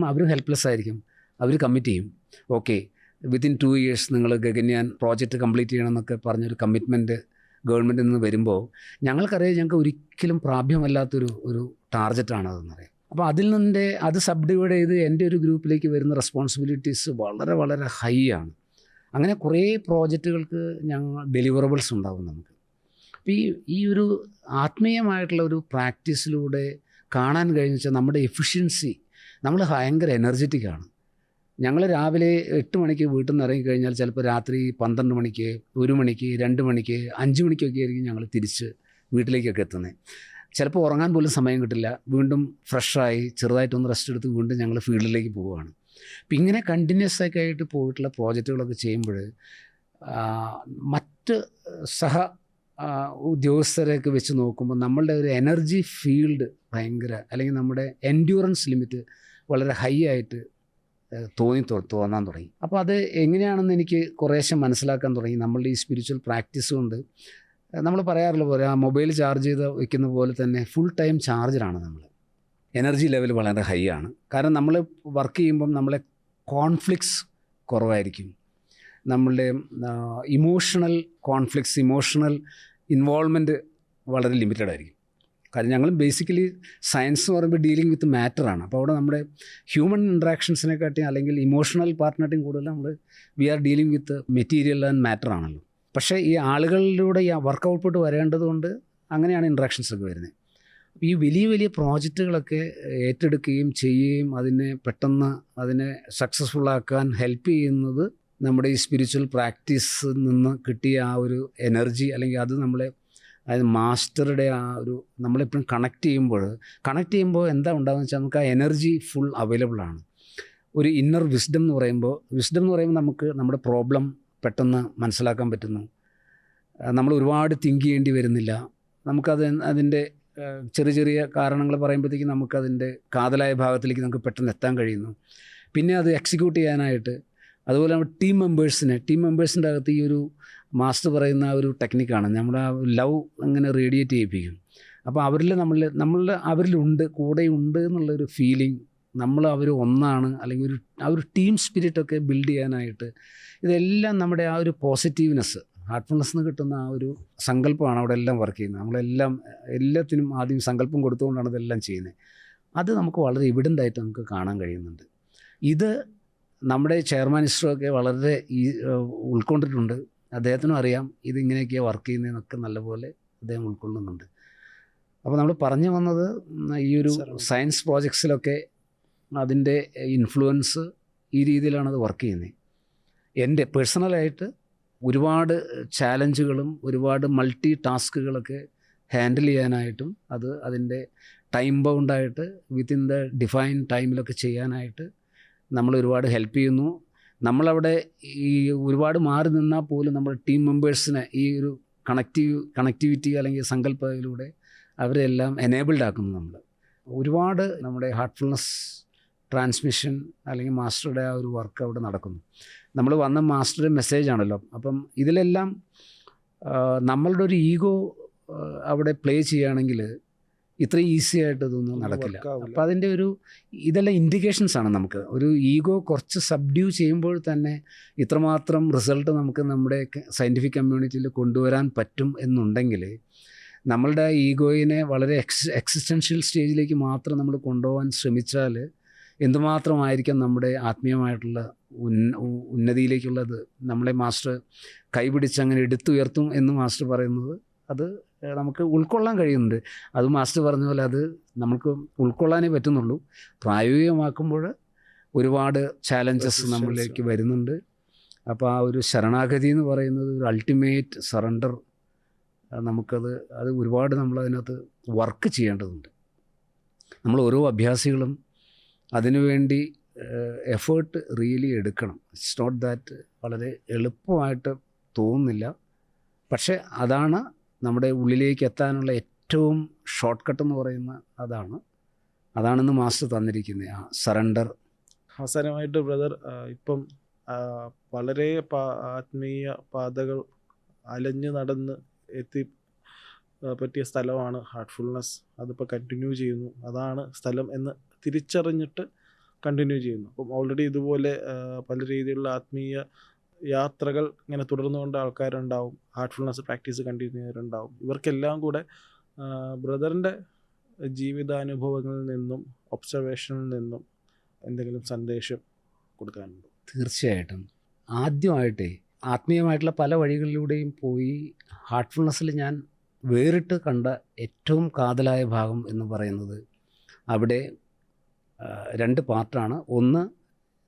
അവരും ഹെൽപ്ലെസ് ആയിരിക്കും. അവർ കമ്മിറ്റ് ചെയ്യും, ഓക്കെ വിത്തിൻ 2 years നിങ്ങൾ ഗഗൻയാൻ പ്രോജക്റ്റ് കംപ്ലീറ്റ് ചെയ്യണമെന്നൊക്കെ പറഞ്ഞൊരു കമ്മിറ്റ്മെൻറ്റ് ഗവൺമെൻറ്റിൽ നിന്ന് വരുമ്പോൾ ഞങ്ങൾക്കറിയാം ഞങ്ങൾക്ക് ഒരിക്കലും പ്രാപ്യമല്ലാത്തൊരു ടാർഗറ്റാണ് അതെന്നറിയാം. അപ്പോൾ അത് സബ് ഡിവൈഡ് ചെയ്ത് എൻ്റെ ഒരു ഗ്രൂപ്പിലേക്ക് വരുന്ന റെസ്പോൺസിബിലിറ്റീസ് വളരെ വളരെ ഹൈ ആണ്. അങ്ങനെ കുറേ പ്രോജക്റ്റുകൾക്ക് ഡെലിവറബിൾസ് ഉണ്ടാകും നമുക്ക്. അപ്പോൾ ഈ ഒരു ആത്മീയമായിട്ടുള്ള ഒരു പ്രാക്ടീസിലൂടെ കാണാൻ കഴിഞ്ഞ വെച്ചാൽ നമ്മുടെ എഫിഷ്യൻസി, നമ്മൾ ഭയങ്കര എനർജറ്റിക്കാണ്. ഞങ്ങൾ രാവിലെ 8 മണിക്ക് വീട്ടിൽ നിന്ന് ഇറങ്ങിക്കഴിഞ്ഞാൽ ചിലപ്പോൾ രാത്രി 12 മണിക്ക്, 1 മണിക്ക്, 2 മണിക്ക്, 5 മണിക്കൊക്കെ ആയിരിക്കും ഞങ്ങൾ തിരിച്ച് വീട്ടിലേക്കൊക്കെ എത്തുന്നത്. ചിലപ്പോൾ ഉറങ്ങാൻ പോലും സമയം കിട്ടില്ല. വീണ്ടും ഫ്രഷായി ചെറുതായിട്ടൊന്ന് റെസ്റ്റ് എടുത്ത് വീണ്ടും ഞങ്ങൾ ഫീൽഡിലേക്ക് പോവുകയാണ്. അപ്പം ഇങ്ങനെ കണ്ടിന്യൂസ് ഒക്കെ ആയിട്ട് പോയിട്ടുള്ള പ്രോജക്റ്റുകളൊക്കെ ചെയ്യുമ്പോൾ മറ്റ് സഹ ഉദ്യോഗസ്ഥരെയൊക്കെ വെച്ച് നോക്കുമ്പോൾ നമ്മളുടെ ഒരു എനർജി ഫീൽഡ് ഭയങ്കര, അല്ലെങ്കിൽ നമ്മുടെ എൻഡ്യൂറൻസ് ലിമിറ്റ് വളരെ ഹൈ ആയിട്ട് തോന്നാൻ തുടങ്ങി. അപ്പോൾ അത് എങ്ങനെയാണെന്ന് എനിക്ക് കുറേശ്ശെ മനസ്സിലാക്കാൻ തുടങ്ങി. നമ്മളുടെ ഈ സ്പിരിച്വൽ പ്രാക്ടീസ് കൊണ്ട് നമ്മൾ പറയാറുള്ള പോലെ ആ മൊബൈൽ ചാർജ് ചെയ്ത് വയ്ക്കുന്ന പോലെ തന്നെ ഫുൾ ടൈം ചാർജറാണ് നമ്മൾ. എനർജി ലെവൽ വളരെ ഹൈ ആണ്. കാരണം നമ്മൾ വർക്ക് ചെയ്യുമ്പം നമ്മളെ കോൺഫ്ലിക്ട്സ് കുറവായിരിക്കും, നമ്മളുടെ ഇമോഷണൽ കോൺഫ്ലിക്ട്സ്, ഇമോഷണൽ ഇൻവോൾവ്മെൻറ്റ് വളരെ ലിമിറ്റഡ് ആയിരിക്കും. കാരണം ഞങ്ങൾ ബേസിക്കലി സയൻസ് എന്ന് പറയുമ്പോൾ ഡീലിംഗ് വിത്ത് മാറ്ററാണ്. അപ്പോൾ അവിടെ നമ്മുടെ ഹ്യൂമൻ ഇൻട്രാക്ഷൻസിനെക്കാട്ടിയും അല്ലെങ്കിൽ ഇമോഷണൽ പാർട്ടിനെക്കാട്ടിയും കൂടുതൽ നമ്മൾ we are dealing with material and matter ആണല്ലോ. പക്ഷേ ഈ ആളുകളിലൂടെ ഈ വർക്ക് ഔട്ട്പുട്ട് വരേണ്ടതുകൊണ്ട് അങ്ങനെയാണ് ഇൻട്രാക്ഷൻസ് ഒക്കെ വരുന്നത്. ഈ വലിയ വലിയ പ്രോജക്റ്റുകളൊക്കെ ഏറ്റെടുക്കുകയും ചെയ്യുകയും പെട്ടെന്ന് അതിനെ സക്സസ്ഫുള്ളാക്കാൻ ഹെൽപ്പ് ചെയ്യുന്നത് നമ്മുടെ ഈ സ്പിരിച്വൽ പ്രാക്ടീസിൽ നിന്ന് കിട്ടിയ ആ ഒരു എനർജി, അല്ലെങ്കിൽ അത് നമ്മളെ, അതായത് മാസ്റ്ററുടെ ആ ഒരു നമ്മളെപ്പോഴും കണക്ട് ചെയ്യുമ്പോൾ എന്താ ഉണ്ടാകുന്നത് വെച്ചാൽ നമുക്ക് ആ എനർജി ഫുൾ അവൈലബിൾ ആണ്. ഒരു ഇന്നർ വിസ്ഡം എന്ന് പറയുമ്പോൾ നമുക്ക് നമ്മുടെ പ്രോബ്ലം പെട്ടെന്ന് മനസ്സിലാക്കാൻ പറ്റുന്നു. നമ്മൾ ഒരുപാട് തിങ്ക് ചെയ്യേണ്ടി വരുന്നില്ല. അതിൻ്റെ ചെറിയ ചെറിയ കാരണങ്ങൾ പറയുമ്പോഴത്തേക്കും നമുക്കതിൻ്റെ കാതലായ ഭാഗത്തിലേക്ക് നമുക്ക് പെട്ടെന്ന് എത്താൻ കഴിയുന്നു. പിന്നെ അത് എക്സിക്യൂട്ട് ചെയ്യാനായിട്ട്, അതുപോലെ നമ്മൾ ടീം മെമ്പേഴ്സിൻ്റെ അകത്ത് ഈ ഒരു മാസ്റ്റർ പറയുന്ന ആ ഒരു ടെക്നിക്കാണ്, നമ്മുടെ ആ ലവ് അങ്ങനെ റേഡിയേറ്റ് ചെയ്യിപ്പിക്കും. അപ്പോൾ അവരിലുണ്ട്, കൂടെയുണ്ട് എന്നുള്ളൊരു ഫീലിംഗ്, അവർ ഒന്നാണ്, അല്ലെങ്കിൽ ആ ഒരു ടീം സ്പിരിറ്റൊക്കെ ബിൽഡ് ചെയ്യാനായിട്ട് ഇതെല്ലാം നമ്മുടെ ആ ഒരു പോസിറ്റീവ്നെസ്, ഹാർട്ട്ഫുൾനെസ് നിന്ന് കിട്ടുന്ന ആ ഒരു സങ്കല്പമാണ് അവിടെ എല്ലാം വർക്ക് ചെയ്യുന്നത്. എല്ലാത്തിനും ആദ്യം സങ്കല്പം കൊടുത്തുകൊണ്ടാണ് ഇതെല്ലാം ചെയ്യുന്നത്. അത് നമുക്ക് വളരെ എവിഡൻ്റ് ആയിട്ട് നമുക്ക് കാണാൻ കഴിയുന്നുണ്ട്. ഇത് നമ്മുടെ ചെയർമാൻ മിനിസ്റ്ററൊക്കെ വളരെ ഉൾക്കൊണ്ടിട്ടുണ്ട്. അദ്ദേഹത്തിനും അറിയാം ഇതിങ്ങനെയൊക്കെയാണ് വർക്ക് ചെയ്യുന്നതെന്നൊക്കെ നല്ലപോലെ അദ്ദേഹം ഉൾക്കൊള്ളുന്നുണ്ട്. അപ്പോൾ നമ്മൾ പറഞ്ഞു വന്നത് ഈ ഒരു സയൻസ് പ്രോജക്ട്സിലൊക്കെ അതിൻ്റെ ഇൻഫ്ലുവൻസ് ഈ രീതിയിലാണ് അത് വർക്ക് ചെയ്യുന്നത്. എൻ്റെ പേഴ്സണലായിട്ട് ഒരുപാട് ചാലഞ്ചുകളും ഒരുപാട് മൾട്ടി ടാസ്കുകളൊക്കെ ഹാൻഡിൽ ചെയ്യാനായിട്ടും അതിൻ്റെ ടൈം ബൗണ്ടായിട്ട് വിത്തിൻ ദ ഡിഫൈൻ ടൈമിലൊക്കെ ചെയ്യാനായിട്ട് നമ്മൾ ഒരുപാട് ഹെൽപ്പ് ചെയ്യുന്നു. നമ്മളവിടെ ഈ ഒരുപാട് മാറി നിന്നാൽ പോലും നമ്മുടെ ടീം മെമ്പേഴ്സിനെ ഈ ഒരു കണക്ടിവിറ്റി അല്ലെങ്കിൽ സങ്കല്പത്തിലൂടെ അവരെല്ലാം എനേബിൾഡ് ആക്കുന്നു. നമ്മൾ ഒരുപാട് നമ്മുടെ ഹാർട്ട്ഫുൾനെസ് ട്രാൻസ്മിഷൻ അല്ലെങ്കിൽ മാസ്റ്ററുടെ ആ ഒരു വർക്ക് അവിടെ നടക്കുന്നു. നമ്മൾ വന്ന മാസ്റ്ററുടെ മെസ്സേജ് ആണല്ലോ. അപ്പം ഇതിലെല്ലാം നമ്മളുടെ ഒരു ഈഗോ അവിടെ പ്ലേ ചെയ്യുകയാണെങ്കിൽ ഇത്രയും ഈസി ആയിട്ട് ഇതൊന്നും നടക്കില്ല. അപ്പം അതിൻ്റെ ഇതെല്ലാം ഇൻഡിക്കേഷൻസാണ്. നമുക്ക് ഒരു ഈഗോ കുറച്ച് സബ്ഡ്യൂ ചെയ്യുമ്പോൾ തന്നെ ഇത്രമാത്രം റിസൾട്ട് നമുക്ക് നമ്മുടെ സയൻറ്റിഫിക് കമ്മ്യൂണിറ്റിയിൽ കൊണ്ടുവരാൻ പറ്റും എന്നുണ്ടെങ്കിൽ, നമ്മളുടെ ഈഗോയിനെ വളരെ എക്സിസ്റ്റൻഷ്യൽ സ്റ്റേജിലേക്ക് മാത്രം നമ്മൾ കൊണ്ടുപോകാൻ ശ്രമിച്ചാൽ എന്തുമാത്രമായിരിക്കാം നമ്മുടെ ആത്മീയമായിട്ടുള്ള ഉന്നതിയിലേക്കുള്ളത്. നമ്മളെ മാസ്റ്റർ കൈപിടിച്ച് അങ്ങനെ എടുത്തുയർത്തും എന്ന് മാസ്റ്റർ പറയുന്നത് അത് നമുക്ക് ഉൾക്കൊള്ളാൻ കഴിയുന്നുണ്ട്. അത് മാസ്റ്റർ പറഞ്ഞ പോലെ അത് നമുക്ക് ഉൾക്കൊള്ളാനേ പറ്റുന്നുള്ളൂ. പ്രായോഗികമാക്കുമ്പോൾ ഒരുപാട് ചാലഞ്ചസ് നമ്മളിലേക്ക് വരുന്നുണ്ട്. അപ്പോൾ ആ ഒരു ശരണാഗതി എന്ന് പറയുന്നത് ഒരു അൾട്ടിമേറ്റ് സറണ്ടർ. അത് ഒരുപാട് നമ്മളതിനകത്ത് വർക്ക് ചെയ്യേണ്ടതുണ്ട്. നമ്മൾ ഓരോ അഭ്യാസികളും അതിനുവേണ്ടി എഫേർട്ട് റിയലി എടുക്കണം. ഇറ്റ്സ് നോട്ട് ദാറ്റ് വളരെ എളുപ്പമായിട്ട് തോന്നുന്നില്ല, പക്ഷേ അതാണ് നമ്മുടെ ഉള്ളിലേക്ക് എത്താനുള്ള ഏറ്റവും ഷോർട്ട് കട്ട് എന്ന് പറയുന്ന അതാണെന്ന് മാസ്റ്റർ തന്നിരിക്കുന്നത്, ആ സറണ്ടർ. അവസാനമായിട്ട് ബ്രദർ, ഇപ്പം വളരെ ആത്മീയ പാതകൾ അലഞ്ഞു നടന്ന് പറ്റിയ സ്ഥലമാണ് ഹാർട്ട്ഫുൾനെസ്. അതിപ്പോൾ കണ്ടിന്യൂ ചെയ്യുന്നു, അതാണ് സ്ഥലം എന്ന് തിരിച്ചറിഞ്ഞിട്ട് കണ്ടിന്യൂ ചെയ്യുന്നു. അപ്പം ഓൾറെഡി ഇതുപോലെ പല രീതിയിലുള്ള ആത്മീയ യാത്രകൾ ഇങ്ങനെ തുടർന്നുകൊണ്ട് ആൾക്കാരുണ്ടാവും, ഹാർട്ട്ഫുൾനെസ് പ്രാക്ടീസ് കണ്ടിന്യൂ ചെയ്യുന്നവരുണ്ടാവും. ഇവർക്കെല്ലാം കൂടെ ബ്രദറിൻ്റെ ജീവിതാനുഭവങ്ങളിൽ നിന്നും ഒബ്സർവേഷനിൽ നിന്നും എന്തെങ്കിലും സന്ദേശം കൊടുക്കാനുണ്ടോ? തീർച്ചയായിട്ടും. ആദ്യമായിട്ടേ ആത്മീയമായിട്ടുള്ള പല വഴികളിലൂടെയും പോയി ഹാർട്ട്ഫുൾനെസ്സിൽ ഞാൻ വേറിട്ട് കണ്ട ഏറ്റവും കാതലായ ഭാഗം എന്ന് പറയുന്നത് അവിടെ 2 പാർട്ടാണ്. ഒന്ന്,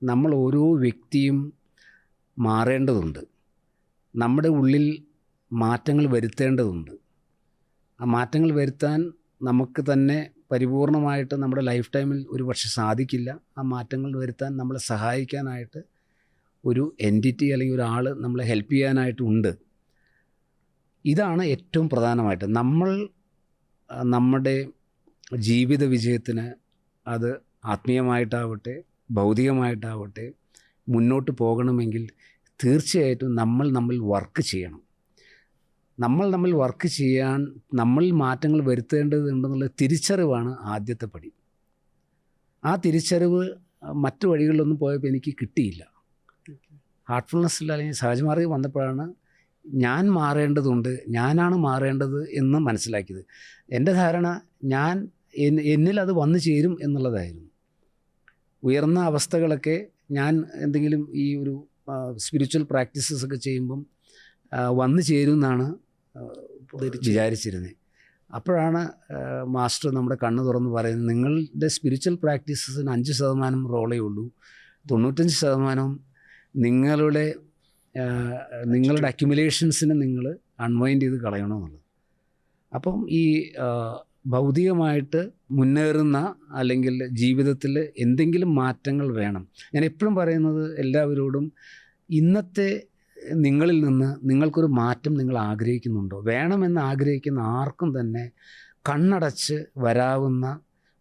നമ്മൾ ഓരോ വ്യക്തിയും മാറേണ്ടതുണ്ട്, നമ്മുടെ ഉള്ളിൽ മാറ്റങ്ങൾ വരുത്തേണ്ടതുണ്ട്. ആ മാറ്റങ്ങൾ വരുത്താൻ നമുക്ക് തന്നെ പരിപൂർണമായിട്ട് നമ്മുടെ ലൈഫ് ടൈമിൽ ഒരു പക്ഷെ സാധിക്കില്ല. ആ മാറ്റങ്ങൾ വരുത്താൻ നമ്മളെ സഹായിക്കാനായിട്ട് ഒരു എൻറ്റിറ്റി അല്ലെങ്കിൽ ഒരാൾ നമ്മളെ ഹെൽപ്പ് ചെയ്യാനായിട്ടുണ്ട്. ഇതാണ് ഏറ്റവും പ്രധാനമായിട്ട് നമ്മൾ നമ്മുടെ ജീവിത വിജയത്തിന് അത് ആത്മീയമായിട്ടാവട്ടെ ഭൗതികമായിട്ടാവട്ടെ മുന്നോട്ട് പോകണമെങ്കിൽ തീർച്ചയായിട്ടും നമ്മൾ വർക്ക് ചെയ്യണം. നമ്മൾ വർക്ക് ചെയ്യാൻ നമ്മളിൽ മാറ്റങ്ങൾ വരുത്തേണ്ടതുണ്ടെന്നുള്ള തിരിച്ചറിവാണ് ആദ്യത്തെ പടി. ആ തിരിച്ചറിവ് മറ്റു വഴികളിലൊന്നും പോയപ്പോൾ എനിക്ക് കിട്ടിയില്ല. ഹാർട്ട്ഫുൾനെസ്സിൽ അല്ലെങ്കിൽ സഹജമാർഗ്ഗം വന്നപ്പോഴാണ് ഞാൻ മാറേണ്ടതുണ്ട്, ഞാനാണ് മാറേണ്ടത് എന്ന് മനസ്സിലാക്കിയത്. എൻ്റെ ധാരണ എന്നിൽ അത് വന്നു ചേരും എന്നുള്ളതായിരുന്നു. ഉയർന്ന അവസ്ഥകളൊക്കെ ഞാൻ എന്തെങ്കിലും ഈ ഒരു സ്പിരിച്വൽ പ്രാക്ടീസസ് ഒക്കെ ചെയ്യുമ്പം വന്നു ചേരുമെന്നാണ് വിചാരിച്ചിരുന്നത്. അപ്പോഴാണ് മാസ്റ്റർ നമ്മുടെ കണ്ണ് തുറന്ന് പറയുന്നത്, നിങ്ങളുടെ സ്പിരിച്വൽ പ്രാക്ടീസസിന് 5% റോളേ ഉള്ളൂ, 95% നിങ്ങളുടെ അക്യുമുലേഷൻസിന് നിങ്ങൾ അൺവൈൻഡ് ചെയ്ത് കളയണമെന്നുള്ളത്. അപ്പം ഈ ഭൗതികമായിട്ട് മുന്നേറുന്ന അല്ലെങ്കിൽ ജീവിതത്തിൽ എന്തെങ്കിലും മാറ്റങ്ങൾ വേണം. ഞാൻ എപ്പോഴും പറയുന്നത് എല്ലാവരോടും, ഇന്നത്തെ നിങ്ങളിൽ നിന്ന് നിങ്ങൾക്കൊരു മാറ്റം നിങ്ങൾ ആഗ്രഹിക്കുന്നുണ്ടോ? വേണമെന്ന് ആഗ്രഹിക്കുന്ന ആർക്കും തന്നെ കണ്ണടച്ച് വരാവുന്ന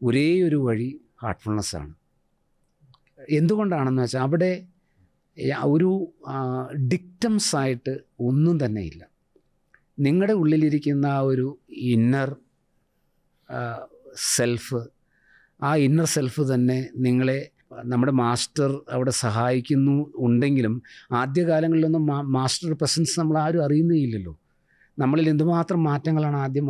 ഒരേ ഒരു വഴി ഹാർട്ട്ഫുൾനെസ്സാണ്. എന്തുകൊണ്ടാണെന്ന് വെച്ചാൽ അവിടെ ഒരു ഡിക്റ്റംസായിട്ട് ഒന്നും തന്നെ ഇല്ല. നിങ്ങളുടെ ഉള്ളിലിരിക്കുന്ന ആ ഒരു ഇന്നർ സെൽഫ്, ആ ഇന്നർ സെൽഫ് തന്നെ നിങ്ങളെ നമ്മുടെ മാസ്റ്റർ അവിടെ സഹായിക്കുന്നു ഉണ്ടെങ്കിലും ആദ്യകാലങ്ങളിലൊന്നും മാസ്റ്റർ പ്രസൻസ് നമ്മൾ ആരും അറിയുന്നേയില്ലല്ലോ. നമ്മളിൽ എന്തുമാത്രം മാറ്റങ്ങളാണ് ആദ്യം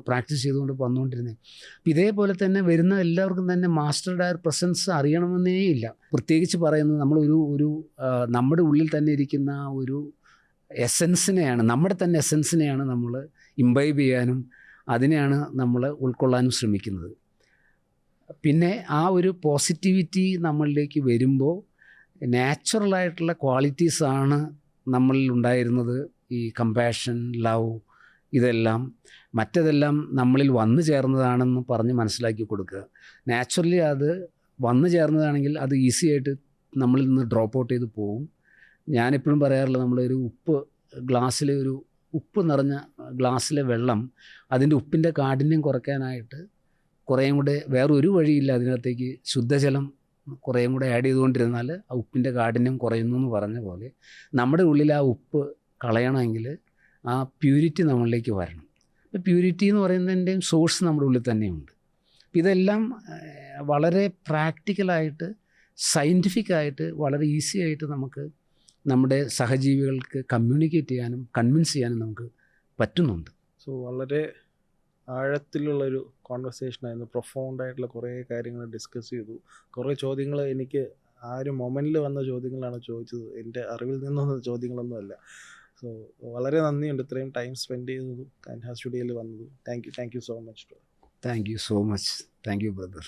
പ്രാക്ടീസ് ചെയ്തുകൊണ്ട് വന്നുകൊണ്ടിരുന്നത്. അപ്പം ഇതേപോലെ തന്നെ വരുന്ന എല്ലാവർക്കും തന്നെ മാസ്റ്ററുടെ പ്രസൻസ് അറിയണമെന്നേ ഇല്ല. പ്രത്യേകിച്ച് പറയുന്നത് നമ്മൾ നമ്മുടെ ഉള്ളിൽ തന്നെ ഇരിക്കുന്ന ഒരു എസൻസിനെയാണ്, നമ്മുടെ തന്നെ എസൻസിനെയാണ് നമ്മൾ ഇംബൈബ് ചെയ്യാനും അതിനെയാണ് നമ്മൾ ഉൾക്കൊള്ളാനും ശ്രമിക്കുന്നത്. പിന്നെ ആ ഒരു പോസിറ്റിവിറ്റി നമ്മളിലേക്ക് വരുമ്പോൾ നാച്ചുറലായിട്ടുള്ള ക്വാളിറ്റീസാണ് നമ്മളിൽ ഉണ്ടായിരുന്നത്. ഈ കമ്പാഷൻ, ലവ്, ഇതെല്ലാം മറ്റതെല്ലാം നമ്മളിൽ വന്നു ചേർന്നതാണെന്ന് പറഞ്ഞ് മനസ്സിലാക്കി കൊടുക്കുക. നാച്ചുറലി അത് വന്നു ചേർന്നതാണെങ്കിൽ അത് ഈസി ആയിട്ട് നമ്മളിൽ നിന്ന് ഡ്രോപ്പ് ഔട്ട് ചെയ്ത് പോകും. ഞാനെപ്പോഴും പറയാറുള്ളത്, നമ്മളൊരു ഉപ്പ് നിറഞ്ഞ ഗ്ലാസ്സിലെ വെള്ളം അതിൻ്റെ ഉപ്പിൻ്റെ കാഠിന്യം കുറയ്ക്കാനായിട്ട് കുറേയും കൂടെ വേറൊരു വഴിയില്ല, അതിനകത്തേക്ക് ശുദ്ധജലം കുറേയും കൂടെ ആഡ് ചെയ്തുകൊണ്ടിരുന്നാൽ ആ ഉപ്പിൻ്റെ കാഠിന്യം കുറയുന്നു എന്ന് പറഞ്ഞ പോലെ നമ്മുടെ ഉള്ളിൽ ആ ഉപ്പ് കളയണമെങ്കിൽ ആ പ്യൂരിറ്റി നമ്മളിലേക്ക് വരണം. അപ്പോൾ പ്യൂരിറ്റി എന്ന് പറയുന്നതിൻ്റെയും സോഴ്സ് നമ്മുടെ ഉള്ളിൽ തന്നെയുണ്ട്. ഇതെല്ലാം വളരെ പ്രാക്ടിക്കലായിട്ട് സയൻറ്റിഫിക്കായിട്ട് വളരെ ഈസി ആയിട്ട് നമുക്ക് നമ്മുടെ സഹജീവികൾക്ക് കമ്മ്യൂണിക്കേറ്റ് ചെയ്യാനും കൺവിൻസ് ചെയ്യാനും നമുക്ക് പറ്റുന്നുണ്ട്. സോ വളരെ ആഴത്തിലുള്ളൊരു കോൺവെർസേഷനായിരുന്നു. പ്രൊഫൗണ്ടായിട്ടുള്ള കുറേ കാര്യങ്ങൾ ഡിസ്കസ് ചെയ്തു. കുറേ ചോദ്യങ്ങൾ എനിക്ക് ആ ഒരു മൊമെൻറ്റിൽ വന്ന ചോദ്യങ്ങളാണ് ചോദിച്ചത്, എൻ്റെ അറിവിൽ നിന്നൊന്നും ചോദ്യങ്ങളൊന്നുമല്ല. സോ വളരെ നന്ദിയുണ്ട് ഇത്രയും ടൈം സ്പെൻഡ് ചെയ്തതും കാൻഹാ സ്റ്റുഡിയോയിൽ വന്നതും. Thank you so much. Thank you so much. Thank you brother.